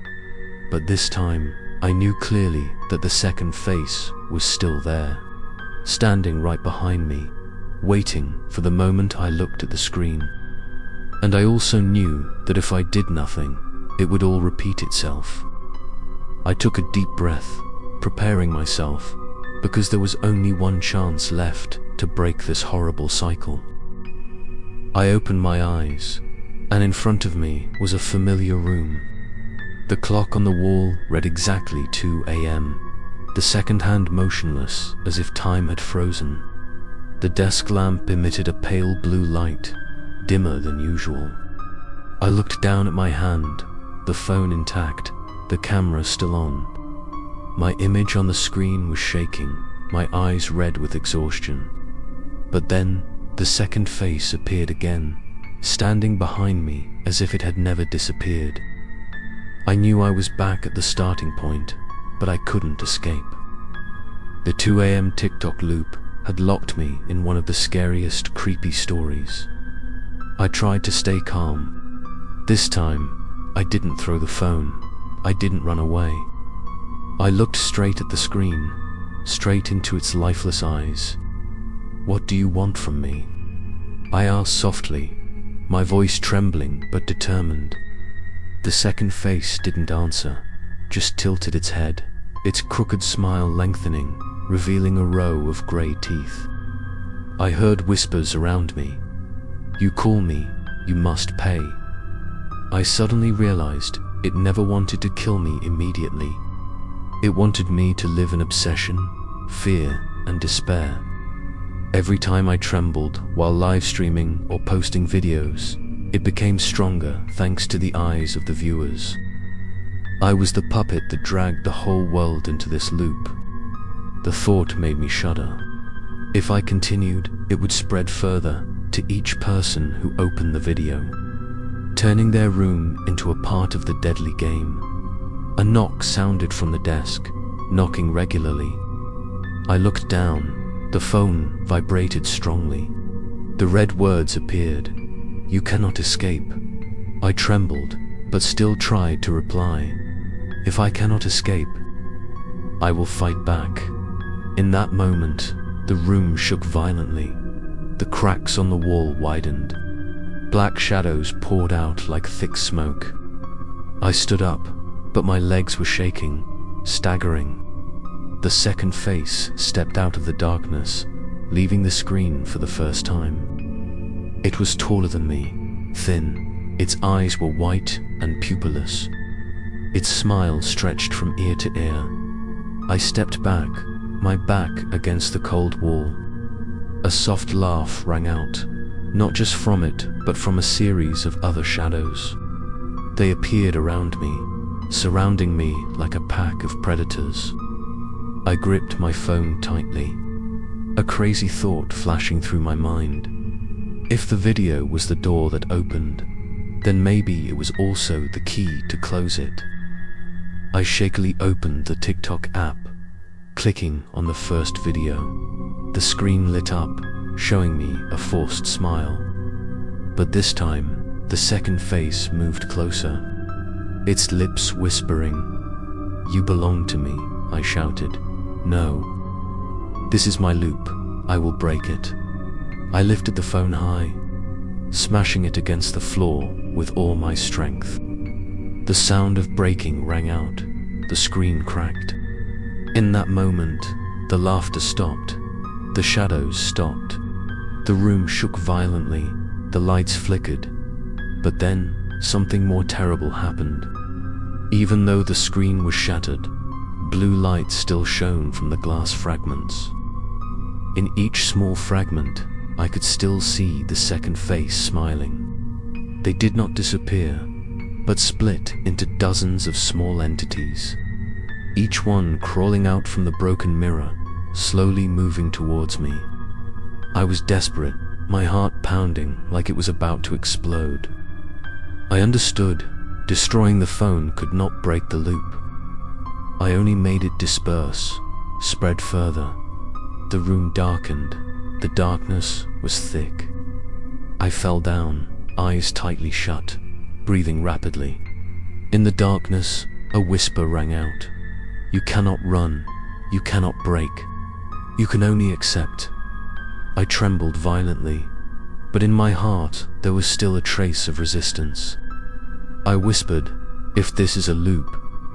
But this time, I knew clearly that the second face was still there, standing right behind me, waiting for the moment I looked at the screen. And I also knew that if I did nothing, it would all repeat itself. I took a deep breath, preparing myself, because there was only one chance left to break this horrible cycle. I opened my eyes, and in front of me was a familiar room. The clock on the wall read exactly 2 a.m., the second hand motionless as if time had frozen. The desk lamp emitted a pale blue light, dimmer than usual. I looked down at my hand, the phone intact, the camera still on. My image on the screen was shaking, my eyes red with exhaustion. But then, the second face appeared again, standing behind me as if it had never disappeared. I knew I was back at the starting point, but I couldn't escape. The 2 a.m. TikTok loop had locked me in one of the scariest, creepy stories. I tried to stay calm. This time, I didn't throw the phone. I didn't run away. I looked straight at the screen, straight into its lifeless eyes. "What do you want from me?" I asked softly, my voice trembling but determined. The second face didn't answer, just tilted its head, its crooked smile lengthening, revealing a row of grey teeth. I heard whispers around me. "You call me, you must pay." I suddenly realized it never wanted to kill me immediately. It wanted me to live in obsession, fear, and despair. Every time I trembled while live streaming or posting videos, it became stronger thanks to the eyes of the viewers. I was the puppet that dragged the whole world into this loop. The thought made me shudder. If I continued, it would spread further to each person who opened the video, turning their room into a part of the deadly game. A knock sounded from the desk, knocking regularly. I looked down. The phone vibrated strongly. The red words appeared. "You cannot escape." I trembled, but still tried to reply. "If I cannot escape, I will fight back." In that moment, the room shook violently. The cracks on the wall widened. Black shadows poured out like thick smoke. I stood up, but my legs were shaking, staggering. The second face stepped out of the darkness, leaving the screen for the first time. It was taller than me, thin. Its eyes were white and pupilless. Its smile stretched from ear to ear. I stepped back, my back against the cold wall. A soft laugh rang out, not just from it, but from a series of other shadows. They appeared around me, surrounding me like a pack of predators. I gripped my phone tightly, a crazy thought flashing through my mind. If the video was the door that opened, then maybe it was also the key to close it. I shakily opened the TikTok app, clicking on the first video. The screen lit up, showing me a forced smile. But this time, the second face moved closer, its lips whispering. "You belong to me," I shouted. "No. This is my loop. I will break it." I lifted the phone high, smashing it against the floor with all my strength. The sound of breaking rang out. The screen cracked. In that moment, the laughter stopped. The shadows stopped. The room shook violently. The lights flickered. But then, something more terrible happened. Even though the screen was shattered, blue light still shone from the glass fragments. In each small fragment, I could still see the second face smiling. They did not disappear, but split into dozens of small entities, each one crawling out from the broken mirror, slowly moving towards me. I was desperate, my heart pounding like it was about to explode. I understood. Destroying the phone could not break the loop. I only made it disperse, spread further. The room darkened. The darkness was thick. I fell down, eyes tightly shut, breathing rapidly. In the darkness, a whisper rang out. "You cannot run. You cannot break. You can only accept." I trembled violently, but in my heart there was still a trace of resistance. I whispered, "If this is a loop,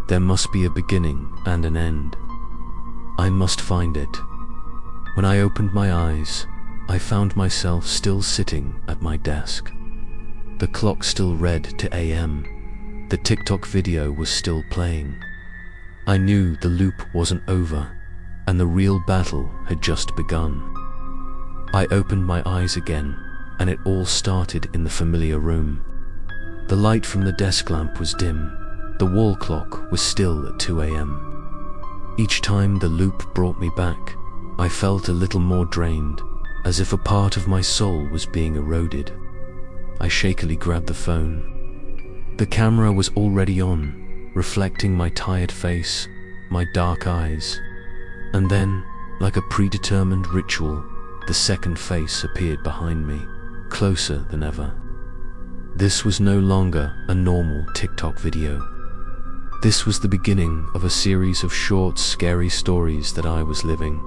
there must be a beginning and an end." I must find it. When I opened my eyes, I found myself still sitting at my desk. The clock still read to AM. The TikTok video was still playing. I knew the loop wasn't over, and the real battle had just begun. I opened my eyes again, and it all started in the familiar room. The light from the desk lamp was dim. The wall clock was still at 2 AM. Each time the loop brought me back, I felt a little more drained, as if a part of my soul was being eroded. I shakily grabbed the phone. The camera was already on, reflecting my tired face, my dark eyes. And then, like a predetermined ritual, the second face appeared behind me, closer than ever. This was no longer a normal TikTok video. This was the beginning of a series of short, scary stories that I was living.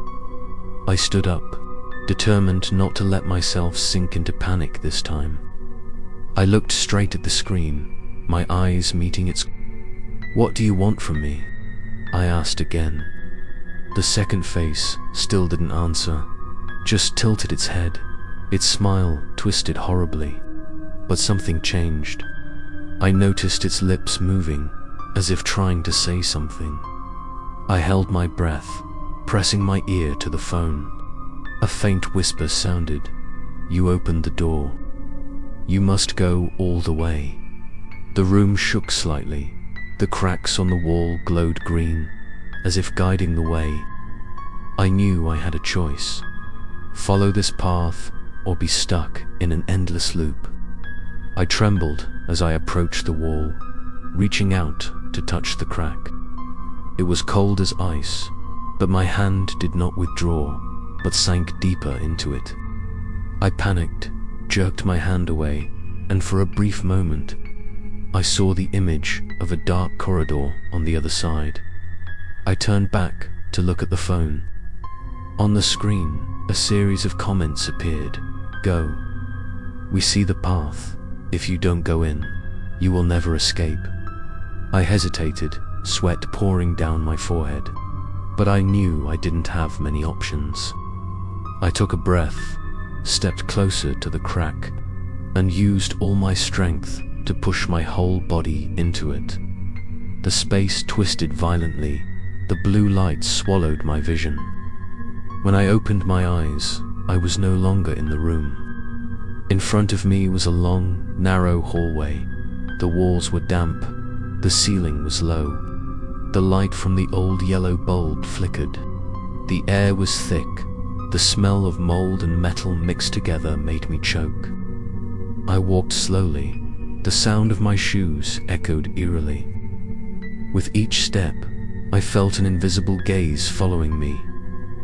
I stood up, determined not to let myself sink into panic this time. I looked straight at the screen, my eyes meeting its. "What do you want from me?" I asked again. The second face still didn't answer, just tilted its head. Its smile twisted horribly, but something changed. I noticed its lips moving, as if trying to say something. I held my breath, pressing my ear to the phone. A faint whisper sounded. "You opened the door. You must go all the way." The room shook slightly. The cracks on the wall glowed green, as if guiding the way. I knew I had a choice. Follow this path, or be stuck in an endless loop. I trembled as I approached the wall, reaching out to touch the crack. It was cold as ice, but my hand did not withdraw, but sank deeper into it. I panicked, jerked my hand away, and for a brief moment, I saw the image of a dark corridor on the other side. I turned back to look at the phone. On the screen, a series of comments appeared. "Go. We see the path. If you don't go in, you will never escape." I hesitated, sweat pouring down my forehead, but I knew I didn't have many options. I took a breath, stepped closer to the crack, and used all my strength to push my whole body into it. The space twisted violently. The blue light swallowed my vision. When I opened my eyes, I was no longer in the room. In front of me was a long, narrow hallway. The walls were damp. The ceiling was low. The light from the old yellow bulb flickered. The air was thick. The smell of mold and metal mixed together made me choke. I walked slowly. The sound of my shoes echoed eerily. With each step, I felt an invisible gaze following me.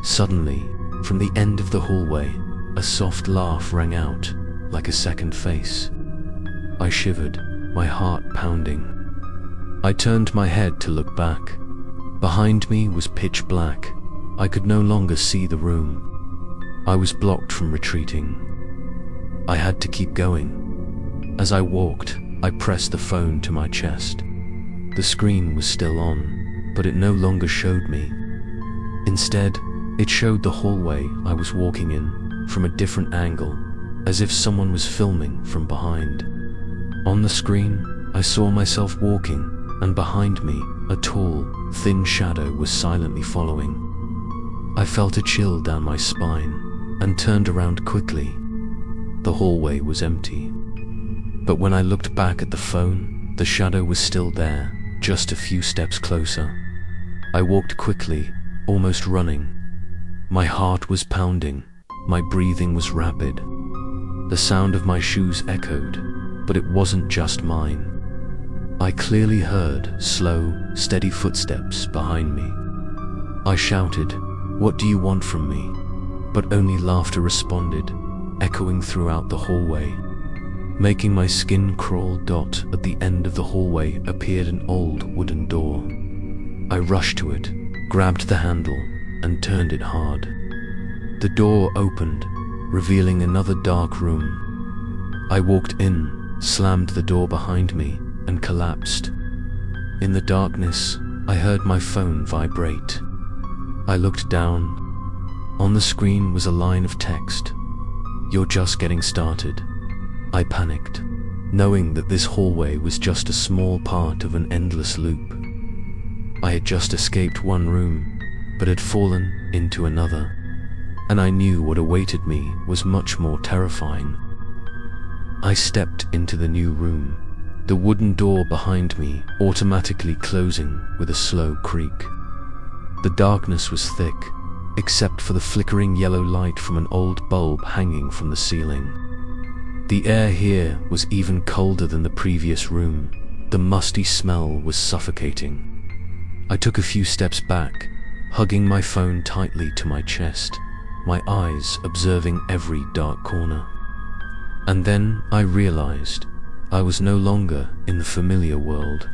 Suddenly, from the end of the hallway, a soft laugh rang out, like a second face. I shivered, my heart pounding. I turned my head to look back. Behind me was pitch black. I could no longer see the room. I was blocked from retreating. I had to keep going. As I walked, I pressed the phone to my chest. The screen was still on, but it no longer showed me. Instead, it showed the hallway I was walking in, from a different angle, as if someone was filming from behind. On the screen, I saw myself walking, and behind me, a tall, thin shadow was silently following. I felt a chill down my spine, and turned around quickly. The hallway was empty. But when I looked back at the phone, the shadow was still there, just a few steps closer. I walked quickly, almost running. My heart was pounding, my breathing was rapid. The sound of my shoes echoed, but it wasn't just mine. I clearly heard slow, steady footsteps behind me. I shouted, "What do you want from me?" But only laughter responded, echoing throughout the hallway. Making my skin crawl, at the end of the hallway appeared an old wooden door. I rushed to it, grabbed the handle, and turned it hard. The door opened, revealing another dark room. I walked in, slammed the door behind me, and collapsed. In the darkness, I heard my phone vibrate. I looked down. On the screen was a line of text. "You're just getting started." I panicked, knowing that this hallway was just a small part of an endless loop. I had just escaped one room, but had fallen into another, and I knew what awaited me was much more terrifying. I stepped into the new room, the wooden door behind me automatically closing with a slow creak. The darkness was thick, except for the flickering yellow light from an old bulb hanging from the ceiling. The air here was even colder than the previous room. The musty smell was suffocating. I took a few steps back, hugging my phone tightly to my chest, my eyes observing every dark corner. And then I realized I was no longer in the familiar world.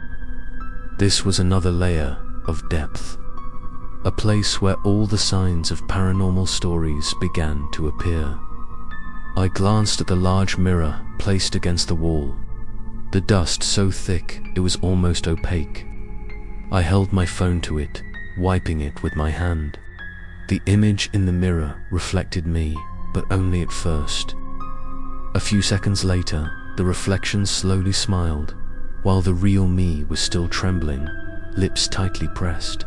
This was another layer of depth, a place where all the signs of paranormal stories began to appear. I glanced at the large mirror placed against the wall, the dust so thick it was almost opaque. I held my phone to it, wiping it with my hand. The image in the mirror reflected me, but only at first. A few seconds later, the reflection slowly smiled, while the real me was still trembling, lips tightly pressed.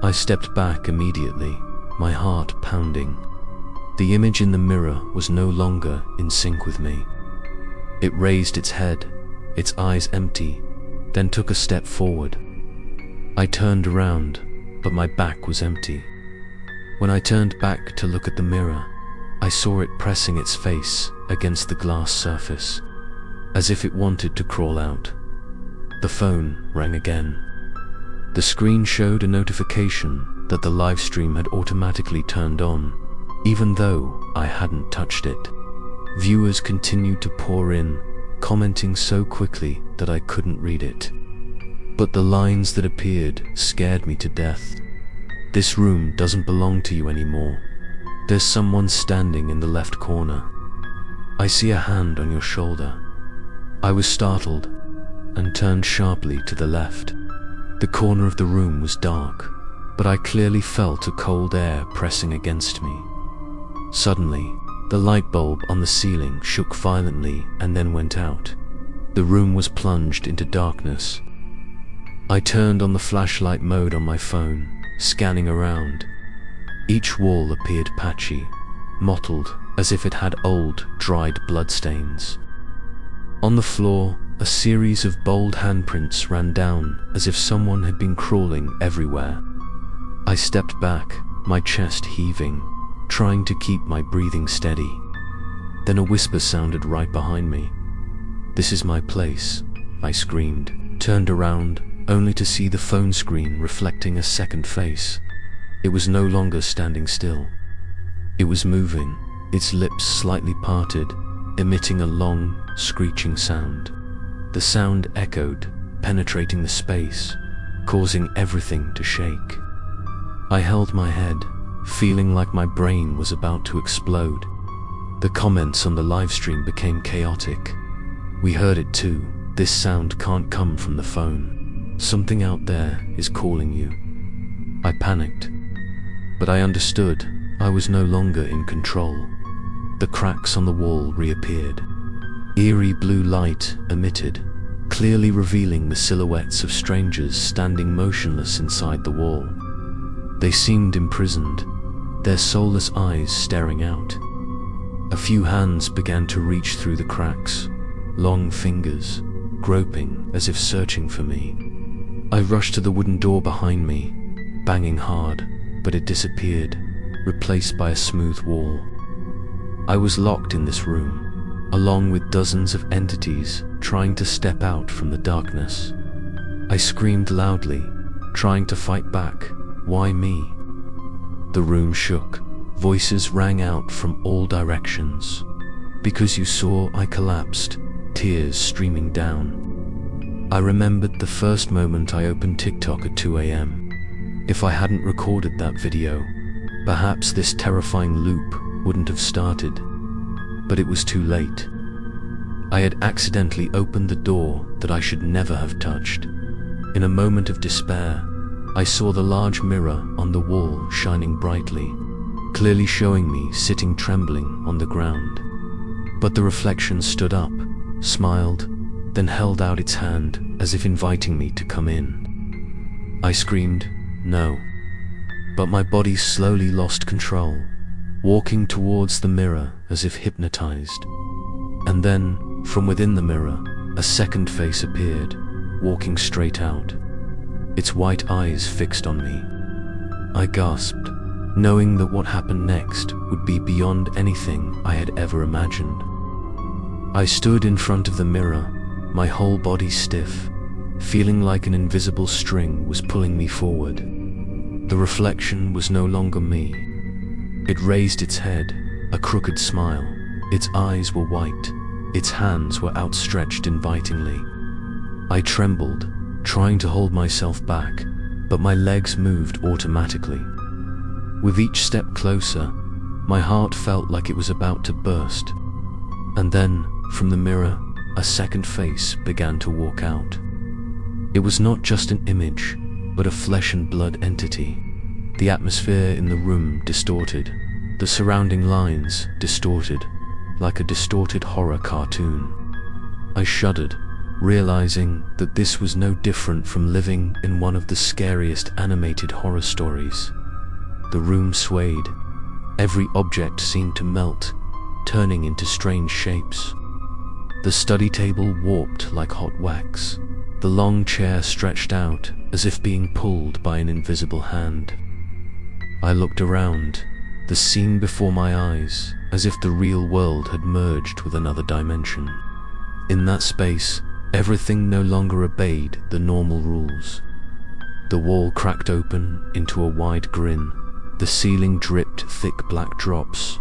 I stepped back immediately, my heart pounding. The image in the mirror was no longer in sync with me. It raised its head, its eyes empty, then took a step forward. I turned around, but my back was empty. When I turned back to look at the mirror, I saw it pressing its face against the glass surface, as if it wanted to crawl out. The phone rang again. The screen showed a notification that the live stream had automatically turned on, even though I hadn't touched it. Viewers continued to pour in, commenting so quickly that I couldn't read it. But the lines that appeared scared me to death. "This room doesn't belong to you anymore. There's someone standing in the left corner. I see a hand on your shoulder." I was startled and turned sharply to the left. The corner of the room was dark, but I clearly felt a cold air pressing against me. Suddenly, the light bulb on the ceiling shook violently and then went out. The room was plunged into darkness. I turned on the flashlight mode on my phone, scanning around. Each wall appeared patchy, mottled as if it had old, dried bloodstains. On the floor, a series of bold handprints ran down as if someone had been crawling everywhere. I stepped back, my chest heaving, trying to keep my breathing steady. Then a whisper sounded right behind me. "This is my place," I screamed, turned around, only to see the phone screen reflecting a second face. It was no longer standing still. It was moving, its lips slightly parted, emitting a long, screeching sound. The sound echoed, penetrating the space, causing everything to shake. I held my head, feeling like my brain was about to explode. The comments on the livestream became chaotic. "We heard it too. This sound can't come from the phone. Something out there is calling you." I panicked, but I understood I was no longer in control. The cracks on the wall reappeared. Eerie blue light emitted, clearly revealing the silhouettes of strangers standing motionless inside the wall. They seemed imprisoned, their soulless eyes staring out. A few hands began to reach through the cracks, long fingers, groping as if searching for me. I rushed to the wooden door behind me, banging hard, but it disappeared, replaced by a smooth wall. I was locked in this room, along with dozens of entities trying to step out from the darkness. I screamed loudly, trying to fight back. Why me? The room shook. Voices rang out from all directions. "Because you saw I collapsed," tears streaming down. I remembered the first moment I opened TikTok at 2 a.m. If I hadn't recorded that video, perhaps this terrifying loop wouldn't have started. But it was too late. I had accidentally opened the door that I should never have touched. In a moment of despair, I saw the large mirror on the wall shining brightly, clearly showing me sitting trembling on the ground. But the reflection stood up, smiled, then held out its hand as if inviting me to come in. I screamed, "No." But my body slowly lost control, walking towards the mirror as if hypnotized. And then, from within the mirror, a second face appeared, walking straight out, its white eyes fixed on me. I gasped, knowing that what happened next would be beyond anything I had ever imagined. I stood in front of the mirror, my whole body stiff, feeling like an invisible string was pulling me forward. The reflection was no longer me. It raised its head, a crooked smile. Its eyes were white. Its hands were outstretched invitingly. I trembled, trying to hold myself back, but my legs moved automatically. With each step closer, my heart felt like it was about to burst. And then, from the mirror, a second face began to walk out. It was not just an image, but a flesh and blood entity. The atmosphere in the room distorted, the surrounding lines distorted, like a distorted horror cartoon. I shuddered, realizing that this was no different from living in one of the scariest animated horror stories. The room swayed. Every object seemed to melt, turning into strange shapes. The study table warped like hot wax. The long chair stretched out as if being pulled by an invisible hand. I looked around, the scene before my eyes, as if the real world had merged with another dimension. In that space, everything no longer obeyed the normal rules. The wall cracked open into a wide grin. The ceiling dripped thick black drops,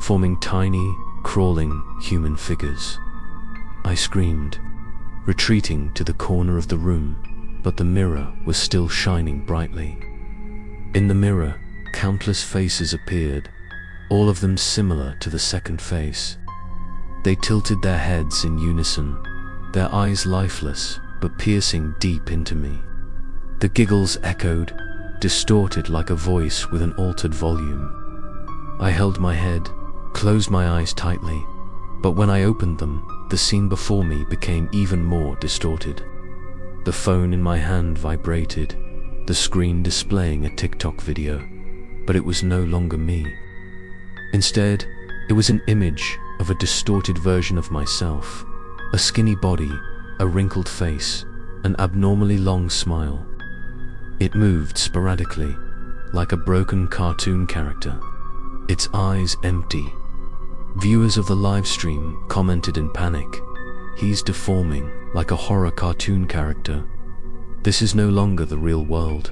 forming tiny, crawling human figures. I screamed, retreating to the corner of the room, but the mirror was still shining brightly. In the mirror, countless faces appeared, all of them similar to the second face. They tilted their heads in unison, their eyes lifeless but piercing deep into me. The giggles echoed, distorted like a voice with an altered volume. I held my head, closed my eyes tightly, but when I opened them, the scene before me became even more distorted. The phone in my hand vibrated, the screen displaying a TikTok video, but it was no longer me. Instead, it was an image of a distorted version of myself, a skinny body, a wrinkled face, an abnormally long smile. It moved sporadically, like a broken cartoon character, its eyes empty. Viewers of the live stream commented in panic, "He's deforming, like a horror cartoon character. This is no longer the real world."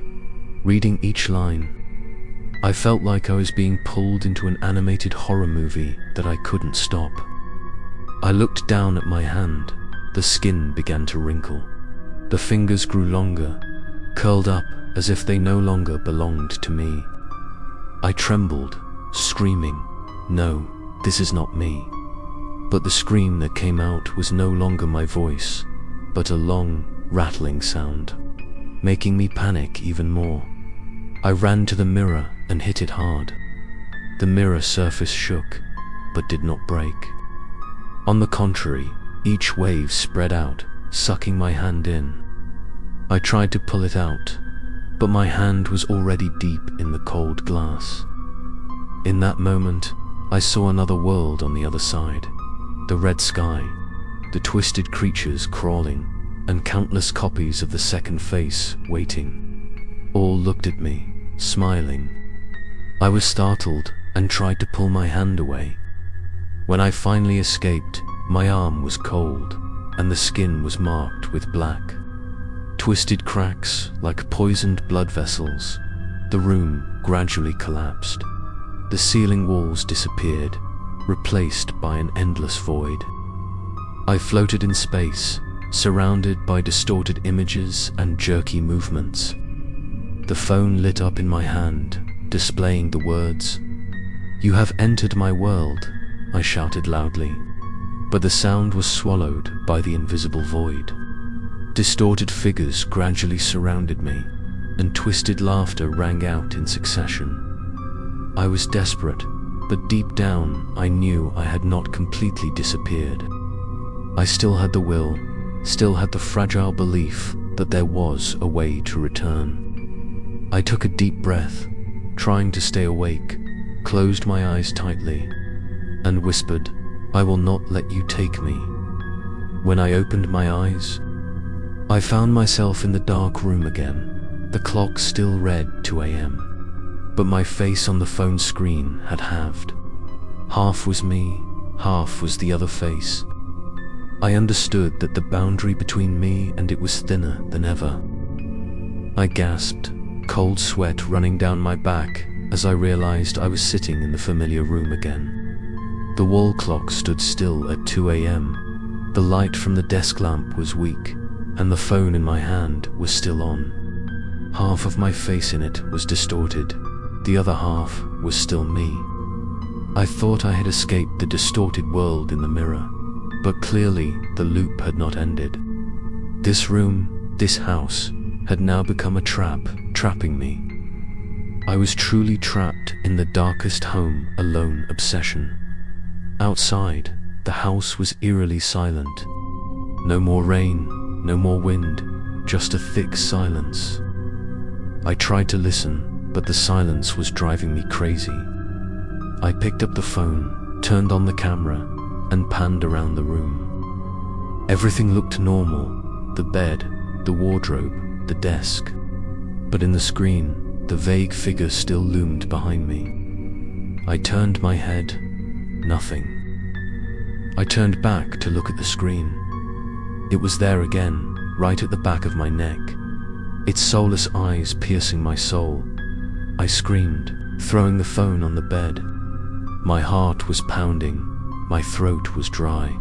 Reading each line, I felt like I was being pulled into an animated horror movie that I couldn't stop. I looked down at my hand. The skin began to wrinkle. The fingers grew longer, curled up as if they no longer belonged to me. I trembled, screaming, "No, this is not me." But the scream that came out was no longer my voice, but a long, rattling sound, making me panic even more. I ran to the mirror and hit it hard. The mirror surface shook, but did not break. On the contrary, each wave spread out, sucking my hand in. I tried to pull it out, but my hand was already deep in the cold glass. In that moment, I saw another world on the other side. The red sky, the twisted creatures crawling, and countless copies of the second face waiting. All looked at me, smiling. I was startled and tried to pull my hand away. When I finally escaped, my arm was cold, and the skin was marked with black. Twisted cracks like poisoned blood vessels. The room gradually collapsed. The ceiling walls disappeared, replaced by an endless void. I floated in space, surrounded by distorted images and jerky movements. The phone lit up in my hand, displaying the words, "You have entered my world," I shouted loudly, but the sound was swallowed by the invisible void. Distorted figures gradually surrounded me, and twisted laughter rang out in succession. I was desperate, but deep down I knew I had not completely disappeared. I still had the will, still had the fragile belief that there was a way to return. I took a deep breath, trying to stay awake, closed my eyes tightly, and whispered, "I will not let you take me." When I opened my eyes, I found myself in the dark room again. The clock still read 2 a.m., but my face on the phone screen had halved. Half was me, half was the other face. I understood that the boundary between me and it was thinner than ever. I gasped, cold sweat running down my back as I realized I was sitting in the familiar room again. The wall clock stood still at 2 a.m. The light from the desk lamp was weak, and the phone in my hand was still on. Half of my face in it was distorted, the other half was still me. I thought I had escaped the distorted world in the mirror, but clearly the loop had not ended. This room, this house, had now become a trap, trapping me. I was truly trapped in the darkest home alone obsession. Outside, the house was eerily silent. No more rain, no more wind, just a thick silence. I tried to listen, but the silence was driving me crazy. I picked up the phone, turned on the camera, and panned around the room. Everything looked normal, the bed, the wardrobe, the desk. But in the screen, the vague figure still loomed behind me. I turned my head, nothing. I turned back to look at the screen. It was there again, right at the back of my neck, its soulless eyes piercing my soul. I screamed, throwing the phone on the bed. My heart was pounding, my throat was dry.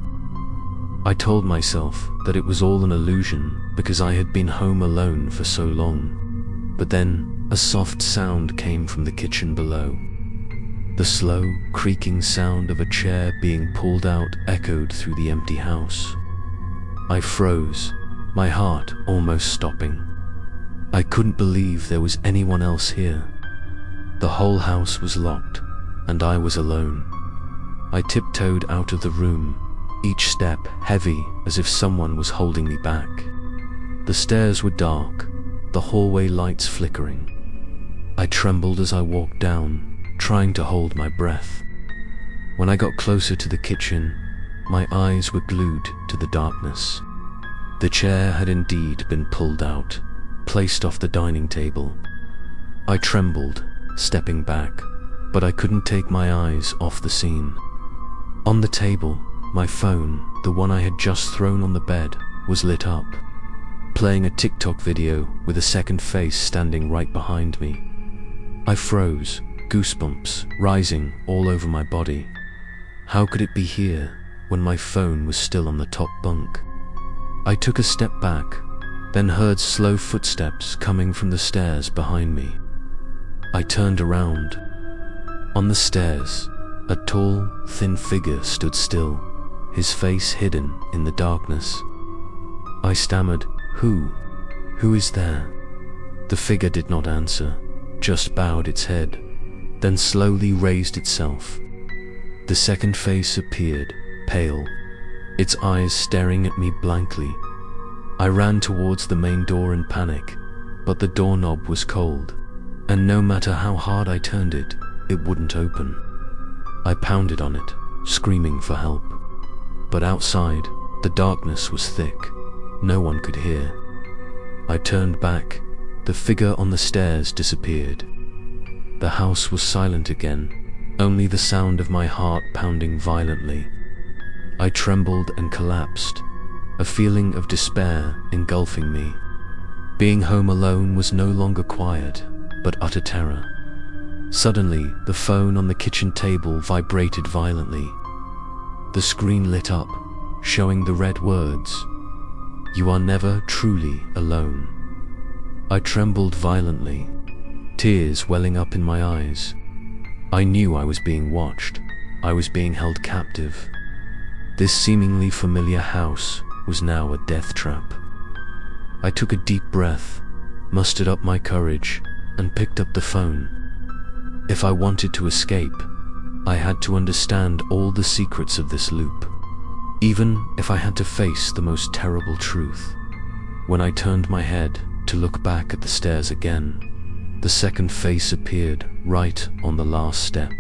I told myself that it was all an illusion because I had been home alone for so long. But then, a soft sound came from the kitchen below. The slow, creaking sound of a chair being pulled out echoed through the empty house. I froze, my heart almost stopping. I couldn't believe there was anyone else here. The whole house was locked, and I was alone. I tiptoed out of the room, each step heavy as if someone was holding me back. The stairs were dark, the hallway lights flickering. I trembled as I walked down, trying to hold my breath. When I got closer to the kitchen, my eyes were glued to the darkness. The chair had indeed been pulled out, placed off the dining table. I trembled, stepping back, but I couldn't take my eyes off the scene. On the table, my phone, the one I had just thrown on the bed, was lit up, playing a TikTok video with a second face standing right behind me. I froze, goosebumps rising all over my body. How could it be here when my phone was still on the top bunk? I took a step back, then heard slow footsteps coming from the stairs behind me. I turned around. On the stairs, a tall, thin figure stood still, his face hidden in the darkness. I stammered, Who is there?" The figure did not answer, just bowed its head, then slowly raised itself. The second face appeared, pale, its eyes staring at me blankly. I ran towards the main door in panic, but the doorknob was cold, and no matter how hard I turned it, it wouldn't open. I pounded on it, screaming for help. But outside, the darkness was thick. No one could hear. I turned back. The figure on the stairs disappeared. The house was silent again, only the sound of my heart pounding violently. I trembled and collapsed, a feeling of despair engulfing me. Being home alone was no longer quiet, but utter terror. Suddenly, the phone on the kitchen table vibrated violently. The screen lit up, showing the red words, "You are never truly alone." I trembled violently, tears welling up in my eyes. I knew I was being watched. I was being held captive. This seemingly familiar house was now a death trap. I took a deep breath, mustered up my courage, and picked up the phone. If I wanted to escape, I had to understand all the secrets of this loop, even if I had to face the most terrible truth. When I turned my head to look back at the stairs again, the second face appeared right on the last step,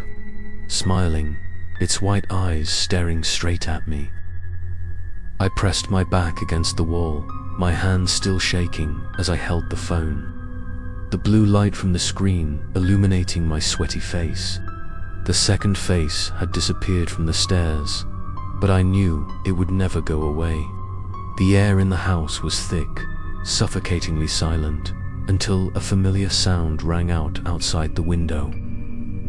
smiling, its white eyes staring straight at me. I pressed my back against the wall, my hands still shaking as I held the phone, the blue light from the screen illuminating my sweaty face. The second face had disappeared from the stairs, but I knew it would never go away. The air in the house was thick, suffocatingly silent, until a familiar sound rang out outside the window.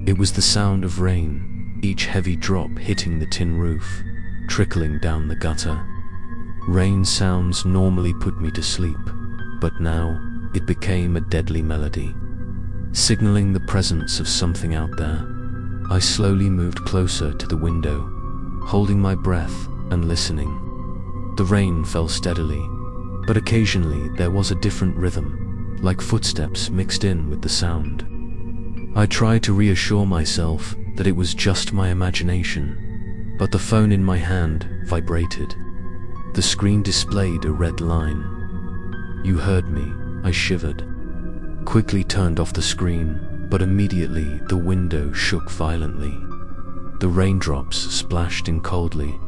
It was the sound of rain, each heavy drop hitting the tin roof, trickling down the gutter. Rain sounds normally put me to sleep, but now it became a deadly melody, signaling the presence of something out there. I slowly moved closer to the window, holding my breath and listening. The rain fell steadily, but occasionally there was a different rhythm, like footsteps mixed in with the sound. I tried to reassure myself that it was just my imagination, but the phone in my hand vibrated. The screen displayed a red line. "You heard me," I shivered. Quickly turned off the screen, but immediately the window shook violently. The raindrops splashed in coldly.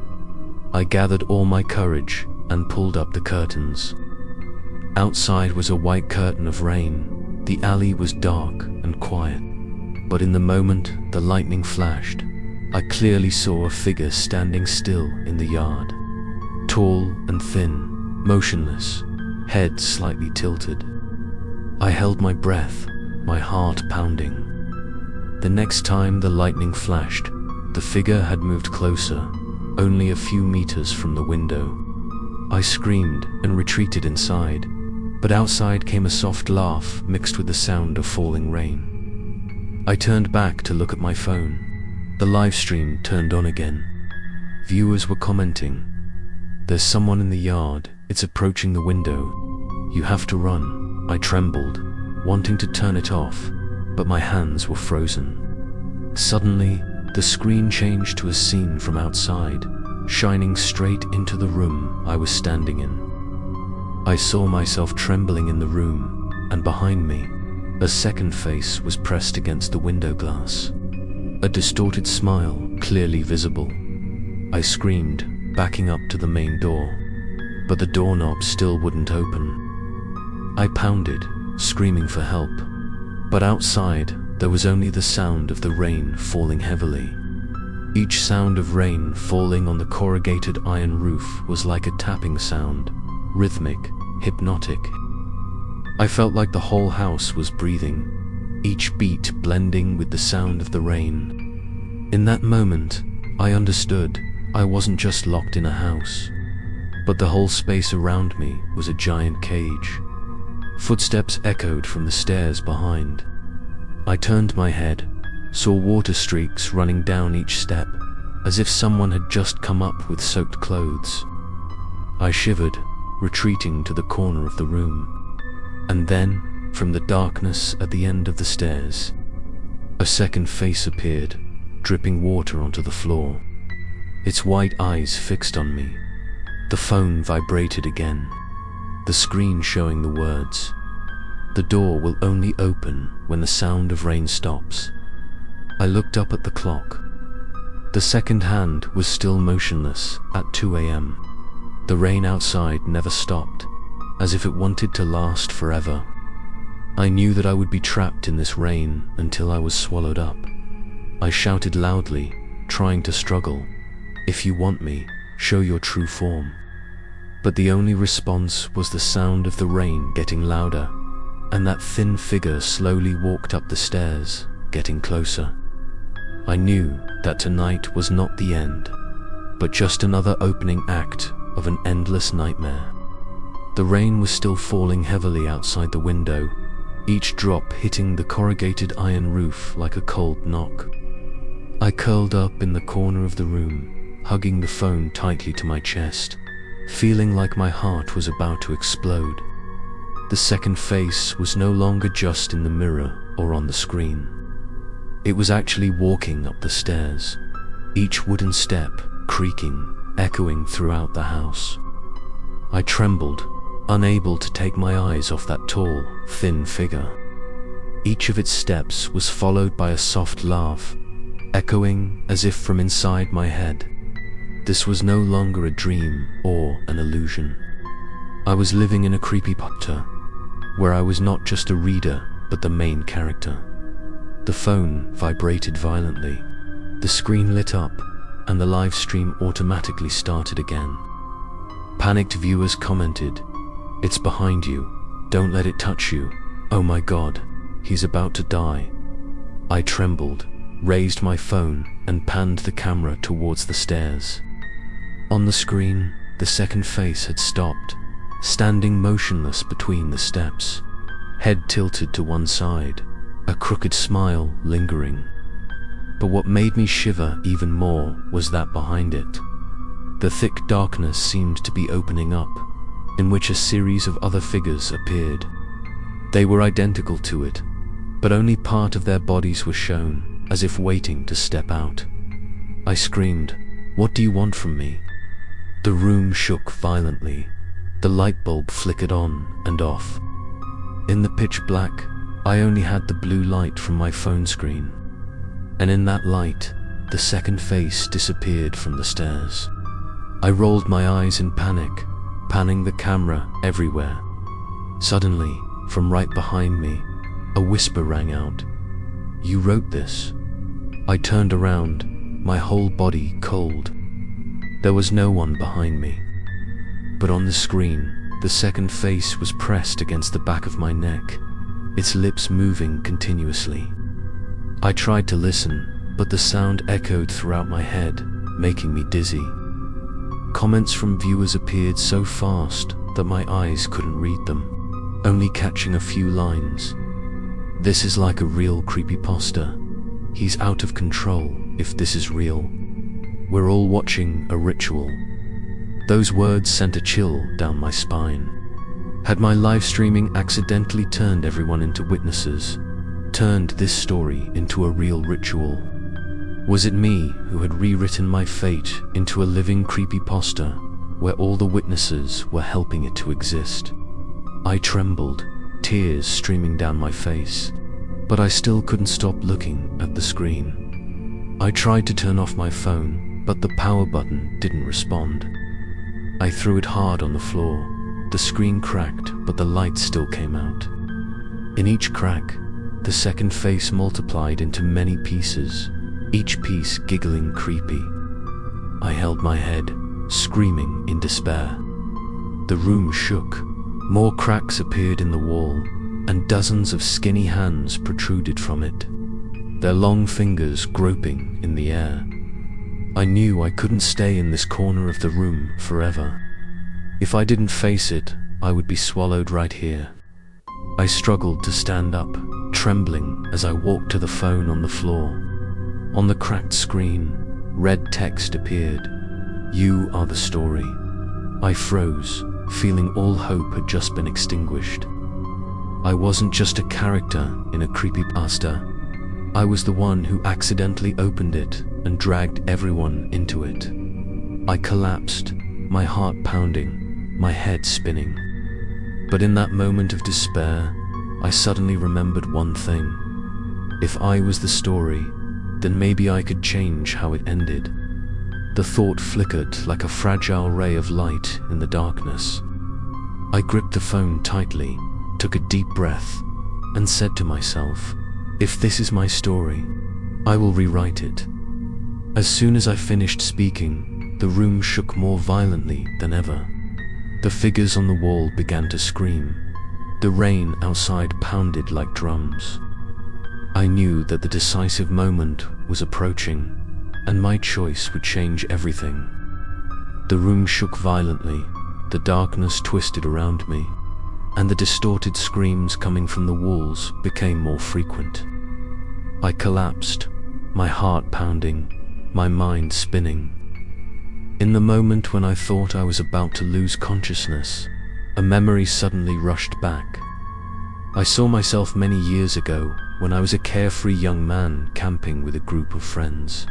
I gathered all my courage and pulled up the curtains. Outside was a white curtain of rain. The alley was dark and quiet, but in the moment the lightning flashed, I clearly saw a figure standing still in the yard. Tall and thin, motionless, head slightly tilted. I held my breath, my heart pounding. The next time the lightning flashed, the figure had moved closer, only a few meters from the window. I screamed and retreated inside, but outside came a soft laugh mixed with the sound of falling rain. I turned back to look at my phone. The live stream turned on again. Viewers were commenting, "There's someone in the yard, it's approaching the window. You have to run." I trembled, wanting to turn it off, but my hands were frozen. Suddenly, the screen changed to a scene from outside, shining straight into the room I was standing in. I saw myself trembling in the room, and behind me, a second face was pressed against the window glass. A distorted smile clearly visible. I screamed, backing up to the main door, but the doorknob still wouldn't open. I pounded, screaming for help, but outside there was only the sound of the rain falling heavily. Each sound of rain falling on the corrugated iron roof was like a tapping sound, rhythmic, hypnotic. I felt like the whole house was breathing, each beat blending with the sound of the rain. In that moment, I understood I wasn't just locked in a house, but the whole space around me was a giant cage. Footsteps echoed from the stairs behind. I turned my head, saw water streaks running down each step, as if someone had just come up with soaked clothes. I shivered, retreating to the corner of the room. And then, from the darkness at the end of the stairs, a second face appeared, dripping water onto the floor. Its white eyes fixed on me. The phone vibrated again, the screen showing the words, "The door will only open when the sound of rain stops." I looked up at the clock. The second hand was still motionless at 2 a.m. The rain outside never stopped, as if it wanted to last forever. I knew that I would be trapped in this rain until I was swallowed up. I shouted loudly, trying to struggle, "If you want me, show your true form." But the only response was the sound of the rain getting louder, and that thin figure slowly walked up the stairs, getting closer. I knew that tonight was not the end, but just another opening act of an endless nightmare. The rain was still falling heavily outside the window, each drop hitting the corrugated iron roof like a cold knock. I curled up in the corner of the room, hugging the phone tightly to my chest, feeling like my heart was about to explode. The second face was no longer just in the mirror or on the screen. It was actually walking up the stairs, each wooden step creaking, echoing throughout the house. I trembled, unable to take my eyes off that tall, thin figure. Each of its steps was followed by a soft laugh, echoing as if from inside my head. This was no longer a dream or an illusion. I was living in a creepypasta, where I was not just a reader, but the main character. The phone vibrated violently. The screen lit up, and the live stream automatically started again. Panicked viewers commented, "It's behind you. Don't let it touch you. Oh my God, he's about to die." I trembled, raised my phone, and panned the camera towards the stairs. On the screen, the second face had stopped, standing motionless between the steps, head tilted to one side, a crooked smile lingering. But what made me shiver even more was that behind it, the thick darkness seemed to be opening up, in which a series of other figures appeared. They were identical to it, but only part of their bodies were shown, as if waiting to step out. I screamed, "What do you want from me?" The room shook violently. The light bulb flickered on and off. In the pitch black, I only had the blue light from my phone screen. And in that light, the second face disappeared from the stairs. I rolled my eyes in panic, panning the camera everywhere. Suddenly, from right behind me, a whisper rang out. "You wrote this." I turned around, my whole body cold. There was no one behind me. But on the screen, the second face was pressed against the back of my neck, its lips moving continuously. I tried to listen, but the sound echoed throughout my head, making me dizzy. Comments from viewers appeared so fast that my eyes couldn't read them, only catching a few lines. "This is like a real creepypasta. He's out of control if this is real. We're all watching a ritual." Those words sent a chill down my spine. Had my live streaming accidentally turned everyone into witnesses, turned this story into a real ritual? Was it me who had rewritten my fate into a living creepypasta, where all the witnesses were helping it to exist? I trembled, tears streaming down my face, but I still couldn't stop looking at the screen. I tried to turn off my phone, but the power button didn't respond. I threw it hard on the floor. The screen cracked, but the light still came out. In each crack, the second face multiplied into many pieces, each piece giggling creepy. I held my head, screaming in despair. The room shook. More cracks appeared in the wall, and dozens of skinny hands protruded from it, their long fingers groping in the air. I knew I couldn't stay in this corner of the room forever. If I didn't face it, I would be swallowed right here. I struggled to stand up, trembling as I walked to the phone on the floor. On the cracked screen, red text appeared. "You are the story." I froze, feeling all hope had just been extinguished. I wasn't just a character in a creepypasta. I was the one who accidentally opened it and dragged everyone into it. I collapsed, my heart pounding, my head spinning. But in that moment of despair, I suddenly remembered one thing. If I was the story, then maybe I could change how it ended. The thought flickered like a fragile ray of light in the darkness. I gripped the phone tightly, took a deep breath, and said to myself, if this is my story, I will rewrite it. As soon as I finished speaking, the room shook more violently than ever. The figures on the wall began to scream. The rain outside pounded like drums. I knew that the decisive moment was approaching, and my choice would change everything. The room shook violently, the darkness twisted around me, and the distorted screams coming from the walls became more frequent. I collapsed, my heart pounding, my mind spinning. In the moment when I thought I was about to lose consciousness, a memory suddenly rushed back. I saw myself many years ago when I was a carefree young man camping with a group of friends.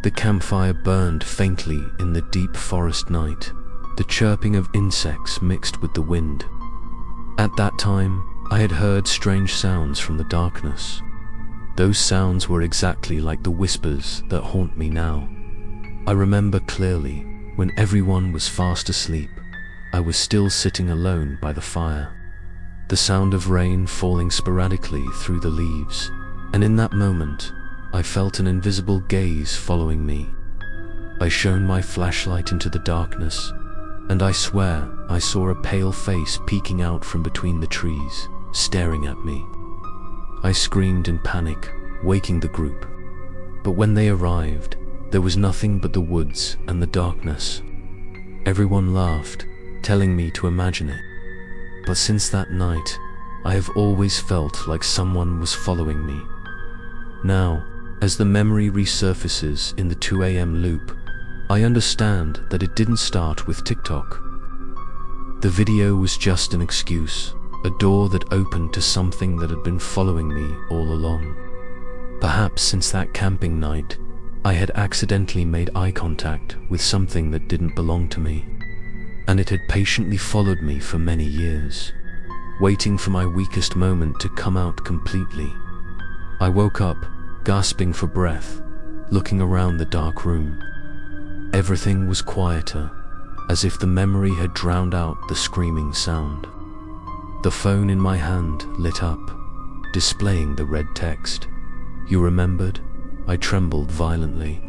The campfire burned faintly in the deep forest night, the chirping of insects mixed with the wind. At that time, I had heard strange sounds from the darkness. Those sounds were exactly like the whispers that haunt me now. I remember clearly, when everyone was fast asleep, I was still sitting alone by the fire. The sound of rain falling sporadically through the leaves, and in that moment, I felt an invisible gaze following me. I shone my flashlight into the darkness, and I swear I saw a pale face peeking out from between the trees, staring at me. I screamed in panic, waking the group. But when they arrived, there was nothing but the woods and the darkness. Everyone laughed, telling me to imagine it. But since that night, I have always felt like someone was following me. Now, as the memory resurfaces in the 2 a.m. loop, I understand that it didn't start with TikTok. The video was just an excuse, a door that opened to something that had been following me all along. Perhaps since that camping night, I had accidentally made eye contact with something that didn't belong to me, and it had patiently followed me for many years, waiting for my weakest moment to come out completely. I woke up, gasping for breath, looking around the dark room. Everything was quieter, as if the memory had drowned out the screaming sound. The phone in my hand lit up, displaying the red text. "You remembered?" I trembled violently.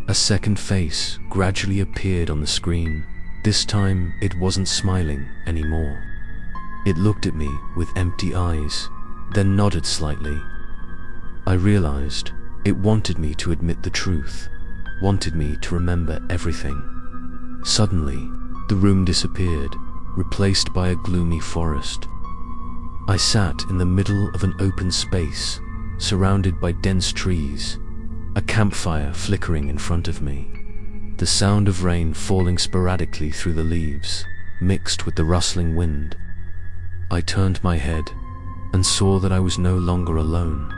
A second face gradually appeared on the screen. This time, it wasn't smiling anymore. It looked at me with empty eyes, then nodded slightly. I realized it wanted me to admit the truth, wanted me to remember everything. Suddenly, the room disappeared, replaced by a gloomy forest. I sat in the middle of an open space, surrounded by dense trees, a campfire flickering in front of me. The sound of rain falling sporadically through the leaves, mixed with the rustling wind. I turned my head and saw that I was no longer alone.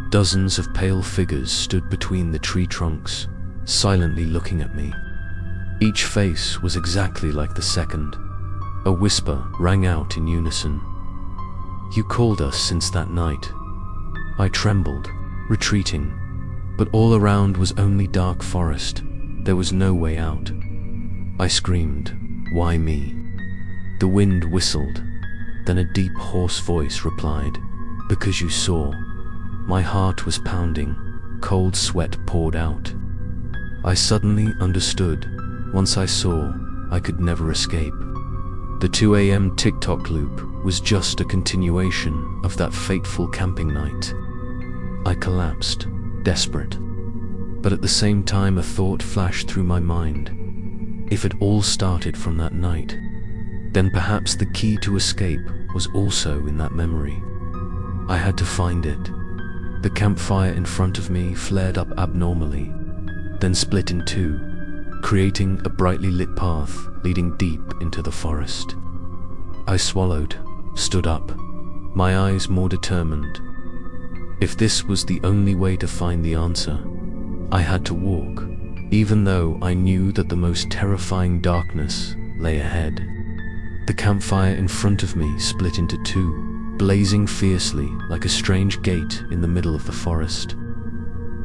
Dozens of pale figures stood between the tree trunks, silently looking at me. Each face was exactly like the second. A whisper rang out in unison. "You called us since that night." I trembled, retreating, but all around was only dark forest. There was no way out. I screamed, "Why me?" The wind whistled, then a deep, hoarse voice replied, "Because you saw." My heart was pounding, cold sweat poured out. I suddenly understood. Once I saw, I could never escape. The 2 a.m. TikTok loop was just a continuation of that fateful camping night. I collapsed, desperate. But at the same time, a thought flashed through my mind. If it all started from that night, then perhaps the key to escape was also in that memory. I had to find it. The campfire in front of me flared up abnormally, then split in two, creating a brightly lit path leading deep into the forest. I swallowed, stood up, my eyes more determined. If this was the only way to find the answer, I had to walk, even though I knew that the most terrifying darkness lay ahead. The campfire in front of me split into two, blazing fiercely like a strange gate in the middle of the forest.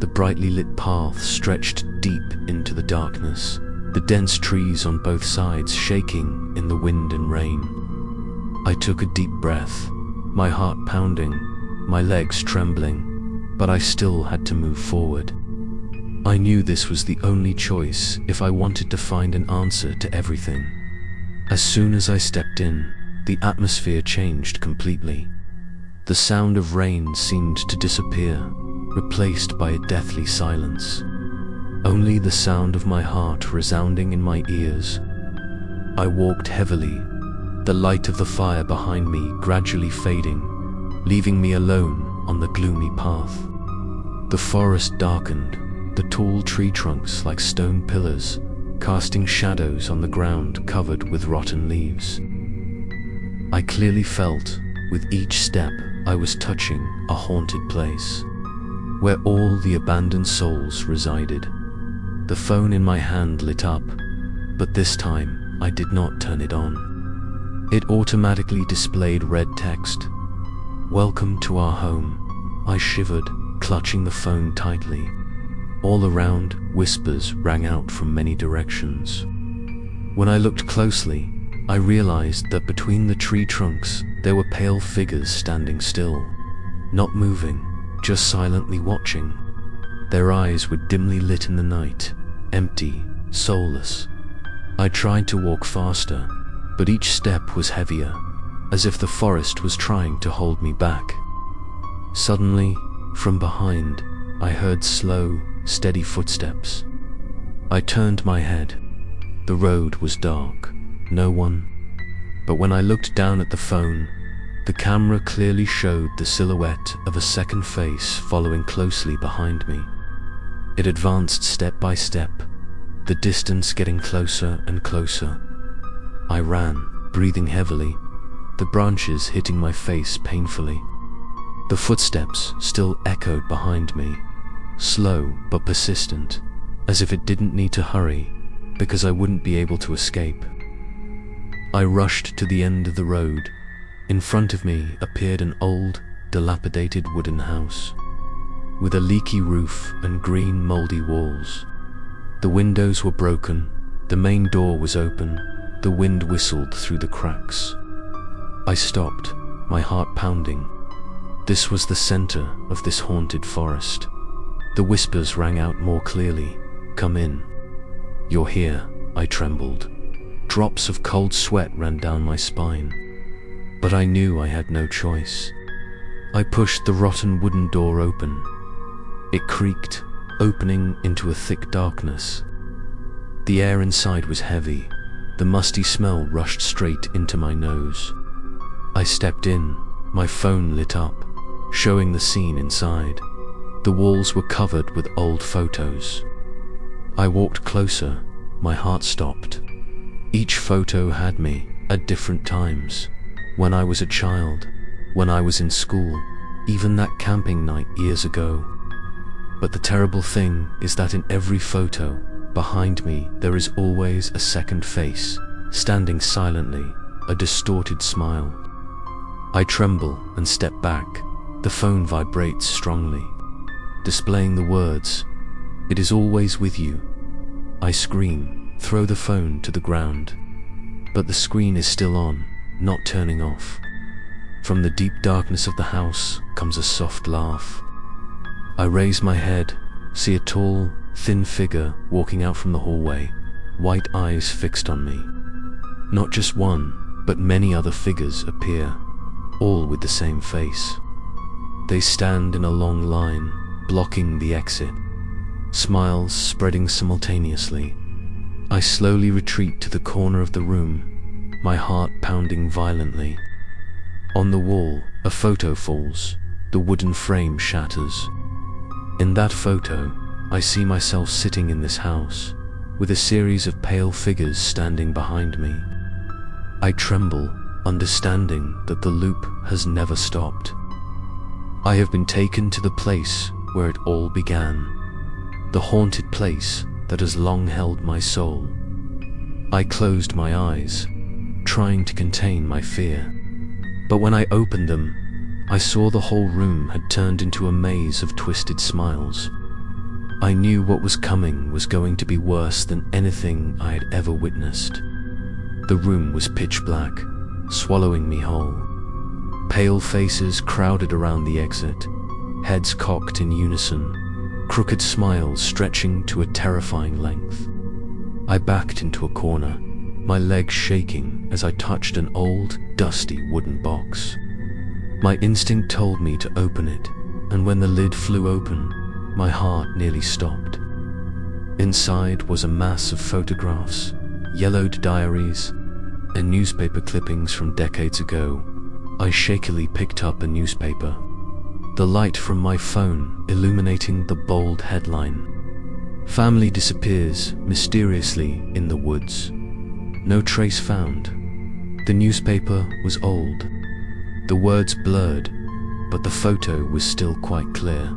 The brightly lit path stretched deep into the darkness, the dense trees on both sides shaking in the wind and rain. I took a deep breath, my heart pounding, my legs trembling, but I still had to move forward. I knew this was the only choice if I wanted to find an answer to everything. As soon as I stepped in, the atmosphere changed completely. The sound of rain seemed to disappear, replaced by a deathly silence. Only the sound of my heart resounding in my ears. I walked heavily, the light of the fire behind me gradually fading, leaving me alone on the gloomy path. The forest darkened, the tall tree trunks like stone pillars, casting shadows on the ground covered with rotten leaves. I clearly felt, with each step I was touching a haunted place, where all the abandoned souls resided. The phone in my hand lit up, but this time I did not turn it on. It automatically displayed red text. "Welcome to our home." I shivered, clutching the phone tightly. All around, whispers rang out from many directions. When I looked closely, I realized that between the tree trunks there were pale figures standing still, not moving, just silently watching. Their eyes were dimly lit in the night, empty, soulless. I tried to walk faster, but each step was heavier, as if the forest was trying to hold me back. Suddenly, from behind, I heard slow, steady footsteps. I turned my head. The road was dark, no one. But when I looked down at the phone, the camera clearly showed the silhouette of a second face following closely behind me. It advanced step by step, the distance getting closer and closer. I ran, breathing heavily, the branches hitting my face painfully. The footsteps still echoed behind me, slow but persistent, as if it didn't need to hurry, because I wouldn't be able to escape. I rushed to the end of the road. In front of me appeared an old, dilapidated wooden house, with a leaky roof and green, moldy walls. The windows were broken, the main door was open, the wind whistled through the cracks. I stopped, my heart pounding. This was the center of this haunted forest. The whispers rang out more clearly. "Come in." "You're here," I trembled. Drops of cold sweat ran down my spine. But I knew I had no choice. I pushed the rotten wooden door open. It creaked, opening into a thick darkness. The air inside was heavy. The musty smell rushed straight into my nose. I stepped in, my phone lit up, showing the scene inside. The walls were covered with old photos. I walked closer, my heart stopped. Each photo had me, at different times. When I was a child, when I was in school, even that camping night years ago. But the terrible thing is that in every photo, behind me there is always a second face, standing silently, a distorted smile. I tremble and step back. The phone vibrates strongly, displaying the words, "It is always with you." I scream, throw the phone to the ground. But the screen is still on, not turning off. From the deep darkness of the house comes a soft laugh. I raise my head, see a tall, thin figure walking out from the hallway, white eyes fixed on me. Not just one, but many other figures appear, all with the same face. They stand in a long line, blocking the exit, smiles spreading simultaneously. I slowly retreat to the corner of the room, my heart pounding violently. On the wall, a photo falls, the wooden frame shatters. In that photo, I see myself sitting in this house, with a series of pale figures standing behind me. I tremble, understanding that the loop has never stopped. I have been taken to the place where it all began, the haunted place that has long held my soul. I closed my eyes, trying to contain my fear. But when I opened them, I saw the whole room had turned into a maze of twisted smiles. I knew what was coming was going to be worse than anything I had ever witnessed. The room was pitch black, swallowing me whole. Pale faces crowded around the exit, heads cocked in unison, crooked smiles stretching to a terrifying length. I backed into a corner, my legs shaking as I touched an old, dusty wooden box. My instinct told me to open it, and when the lid flew open, my heart nearly stopped. Inside was a mass of photographs, yellowed diaries, and newspaper clippings from decades ago. I shakily picked up a newspaper, the light from my phone illuminating the bold headline. "Family disappears mysteriously in the woods. No trace found." The newspaper was old, The words blurred, but the photo was still quite clear.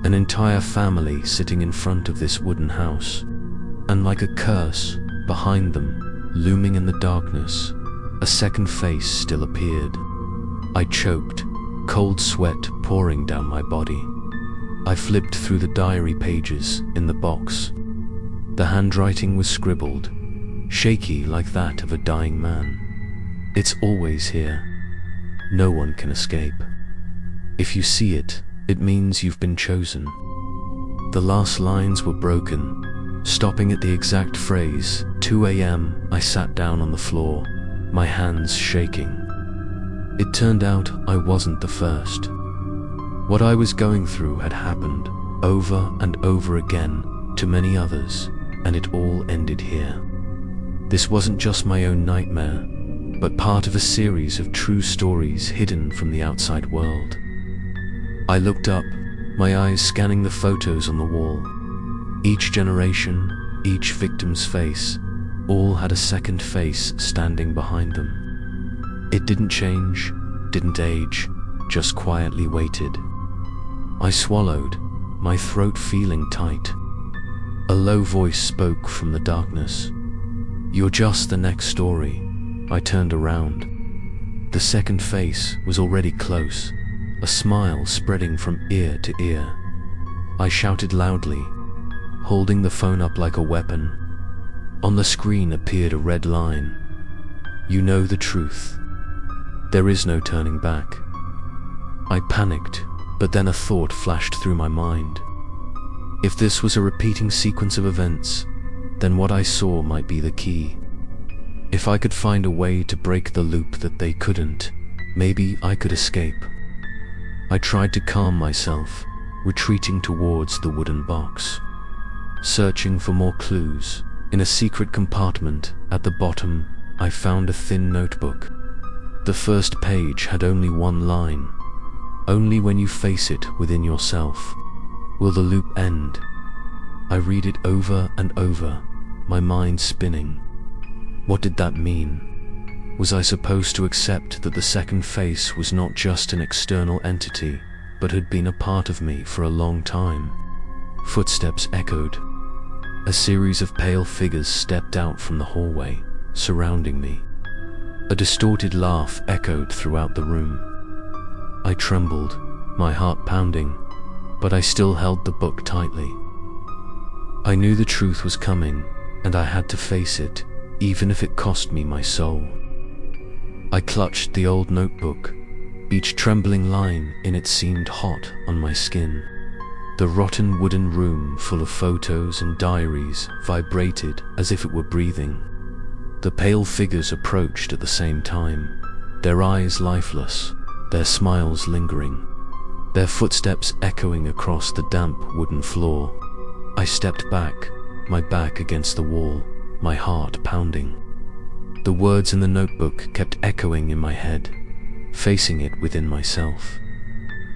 An entire family sitting in front of this wooden house, and like a curse, behind them, looming in the darkness, a second face still appeared. I choked, cold sweat pouring down my body. I flipped through the diary pages in the box. The handwriting was scribbled, shaky like that of a dying man. It's always here. No one can escape. If you see it, it means you've been chosen. The last lines were broken, stopping at the exact phrase, 2 a.m. I sat down on the floor, my hands shaking. It turned out I wasn't the first. What I was going through had happened over and over again to many others, and it all ended here. This wasn't just my own nightmare, but part of a series of true stories hidden from the outside world. I looked up, my eyes scanning the photos on the wall. Each generation, each victim's face, all had a second face standing behind them. It didn't change, didn't age, just quietly waited. I swallowed, my throat feeling tight. A low voice spoke from the darkness. "You're just the next story." I turned around. The second face was already close, a smile spreading from ear to ear. I shouted loudly, holding the phone up like a weapon. On the screen appeared a red line. "You know the truth. There is no turning back." I panicked, but then a thought flashed through my mind. If this was a repeating sequence of events, then what I saw might be the key. If I could find a way to break the loop that they couldn't, maybe I could escape. I tried to calm myself, retreating towards the wooden box, searching for more clues. In a secret compartment at the bottom, I found a thin notebook. The first page had only one line. "Only when you face it within yourself will the loop end." I read it over and over, my mind spinning. What did that mean? Was I supposed to accept that the second face was not just an external entity, but had been a part of me for a long time? Footsteps echoed. A series of pale figures stepped out from the hallway, surrounding me. A distorted laugh echoed throughout the room. I trembled, my heart pounding, but I still held the book tightly. I knew the truth was coming, and I had to face it, even if it cost me my soul. I clutched the old notebook. Each trembling line in it seemed hot on my skin. The rotten wooden room full of photos and diaries vibrated as if it were breathing. The pale figures approached at the same time, their eyes lifeless, their smiles lingering, their footsteps echoing across the damp wooden floor. I stepped back, my back against the wall, my heart pounding. The words in the notebook kept echoing in my head, facing it within myself.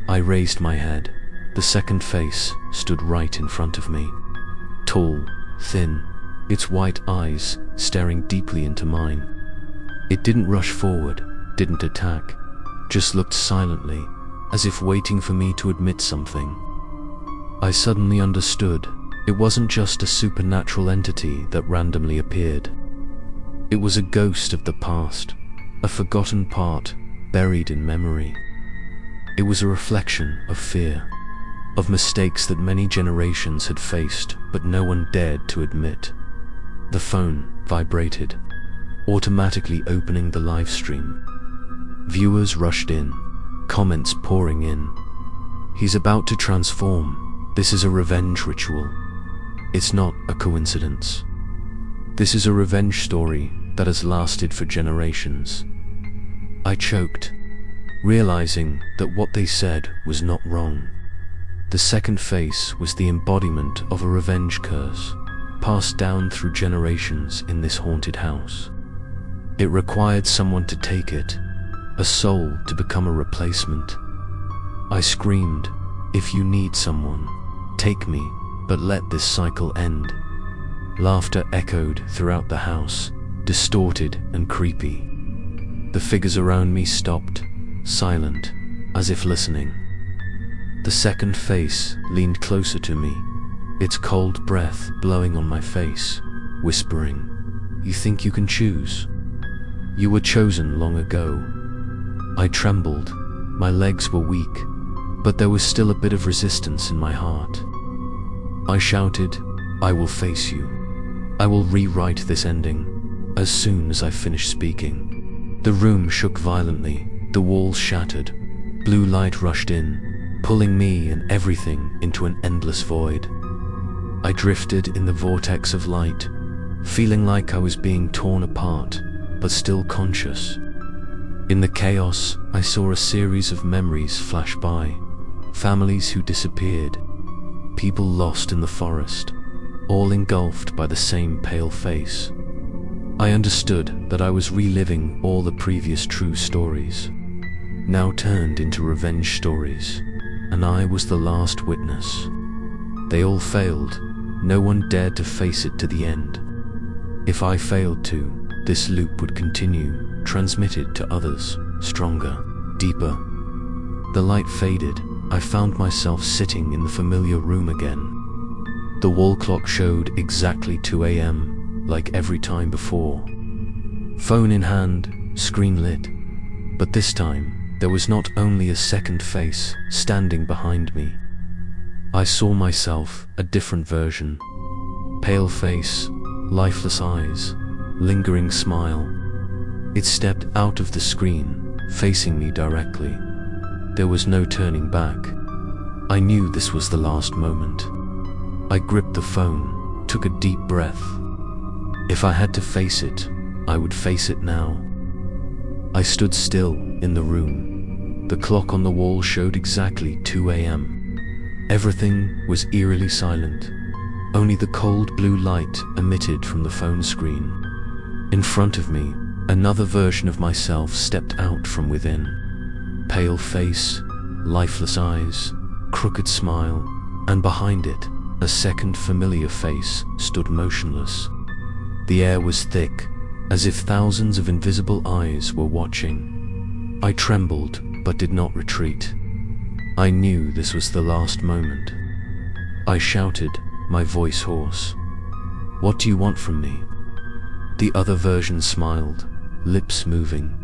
I raised my head. The second face stood right in front of me. Tall, thin, its white eyes staring deeply into mine. It didn't rush forward, didn't attack, just looked silently, as if waiting for me to admit something. I suddenly understood. It wasn't just a supernatural entity that randomly appeared. It was a ghost of the past, a forgotten part buried in memory. It was a reflection of fear, of mistakes that many generations had faced but no one dared to admit. The phone vibrated, automatically opening the live stream. Viewers rushed in, comments pouring in. "He's about to transform. This is a revenge ritual. It's not a coincidence. This is a revenge story that has lasted for generations." I choked, realizing that what they said was not wrong. The second face was the embodiment of a revenge curse, passed down through generations in this haunted house. It required someone to take it, a soul to become a replacement. I screamed, "If you need someone, take me, but let this cycle end." Laughter echoed throughout the house, distorted and creepy. The figures around me stopped, silent, as if listening. The second face leaned closer to me, its cold breath blowing on my face, whispering, "You think you can choose? You were chosen long ago." I trembled, my legs were weak, but there was still a bit of resistance in my heart. I shouted, "I will face you. I will rewrite this ending." As soon as I finished speaking, the room shook violently, the walls shattered, blue light rushed in, pulling me and everything into an endless void. I drifted in the vortex of light, feeling like I was being torn apart, but still conscious. In the chaos, I saw a series of memories flash by, families who disappeared, people lost in the forest, all engulfed by the same pale face. I understood that I was reliving all the previous true stories, now turned into revenge stories, and I was the last witness. They all failed, no one dared to face it to the end. If I failed to, this loop would continue, transmitted to others, stronger, deeper. The light faded, I found myself sitting in the familiar room again. The wall clock showed exactly 2 a.m., like every time before. Phone in hand, screen lit. But this time, there was not only a second face standing behind me. I saw myself, a different version. Pale face, lifeless eyes, lingering smile. It stepped out of the screen, facing me directly. There was no turning back. I knew this was the last moment. I gripped the phone, took a deep breath. If I had to face it, I would face it now. I stood still in the room. The clock on the wall showed exactly 2 a.m. Everything was eerily silent. Only the cold blue light emitted from the phone screen. In front of me, another version of myself stepped out from within. Pale face, lifeless eyes, crooked smile, and behind it, a second familiar face stood motionless. The air was thick, as if thousands of invisible eyes were watching. I trembled, but did not retreat. I knew this was the last moment. I shouted, my voice hoarse, "What do you want from me?" The other version smiled, lips moving.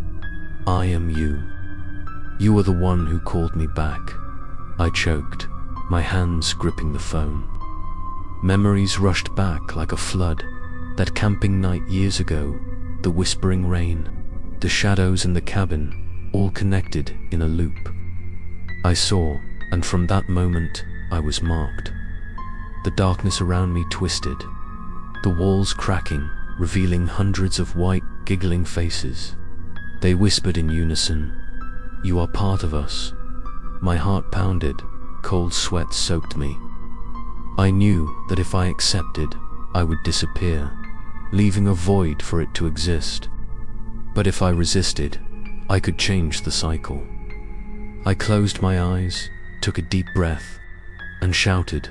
"I am you. You are the one who called me back." I choked, my hands gripping the phone. Memories rushed back like a flood. That camping night years ago, the whispering rain, the shadows in the cabin, all connected in a loop. I saw, and from that moment, I was marked. The darkness around me twisted, the walls cracking, revealing hundreds of white, giggling faces. They whispered in unison, "You are part of us." My heart pounded, cold sweat soaked me. I knew that if I accepted, I would disappear, leaving a void for it to exist. But if I resisted, I could change the cycle. I closed my eyes, took a deep breath, and shouted,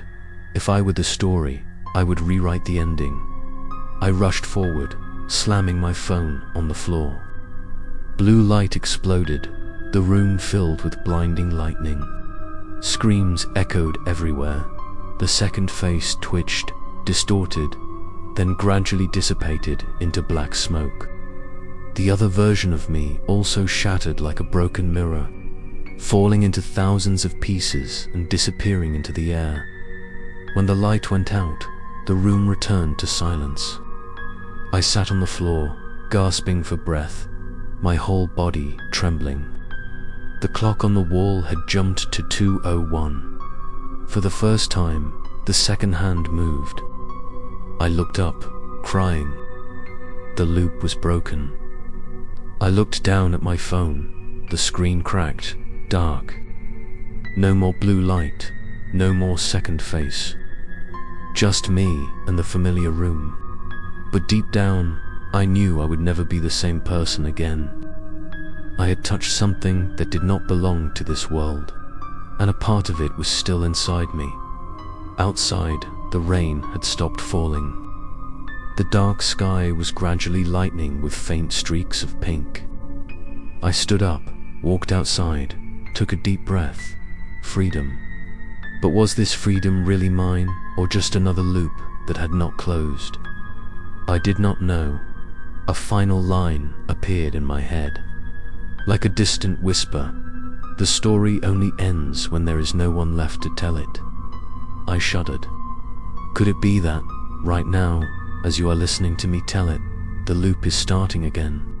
if I were the story, I would rewrite the ending. I rushed forward, slamming my phone on the floor. Blue light exploded, the room filled with blinding lightning. Screams echoed everywhere. The second face twitched, distorted, then gradually dissipated into black smoke. The other version of me also shattered like a broken mirror, falling into thousands of pieces and disappearing into the air. When the light went out, the room returned to silence. I sat on the floor, gasping for breath, my whole body trembling. The clock on the wall had jumped to 2:01. For the first time, the second hand moved. I looked up, crying. The loop was broken. I looked down at my phone. The screen cracked, dark. No more blue light, no more second face. Just me and the familiar room. But deep down, I knew I would never be the same person again. I had touched something that did not belong to this world, and a part of it was still inside me. Outside, the rain had stopped falling. The dark sky was gradually lightening with faint streaks of pink. I stood up, walked outside, took a deep breath. Freedom. But was this freedom really mine, or just another loop that had not closed? I did not know. A final line appeared in my head. Like a distant whisper, the story only ends when there is no one left to tell it. I shuddered. Could it be that, right now, as you are listening to me tell it, the loop is starting again?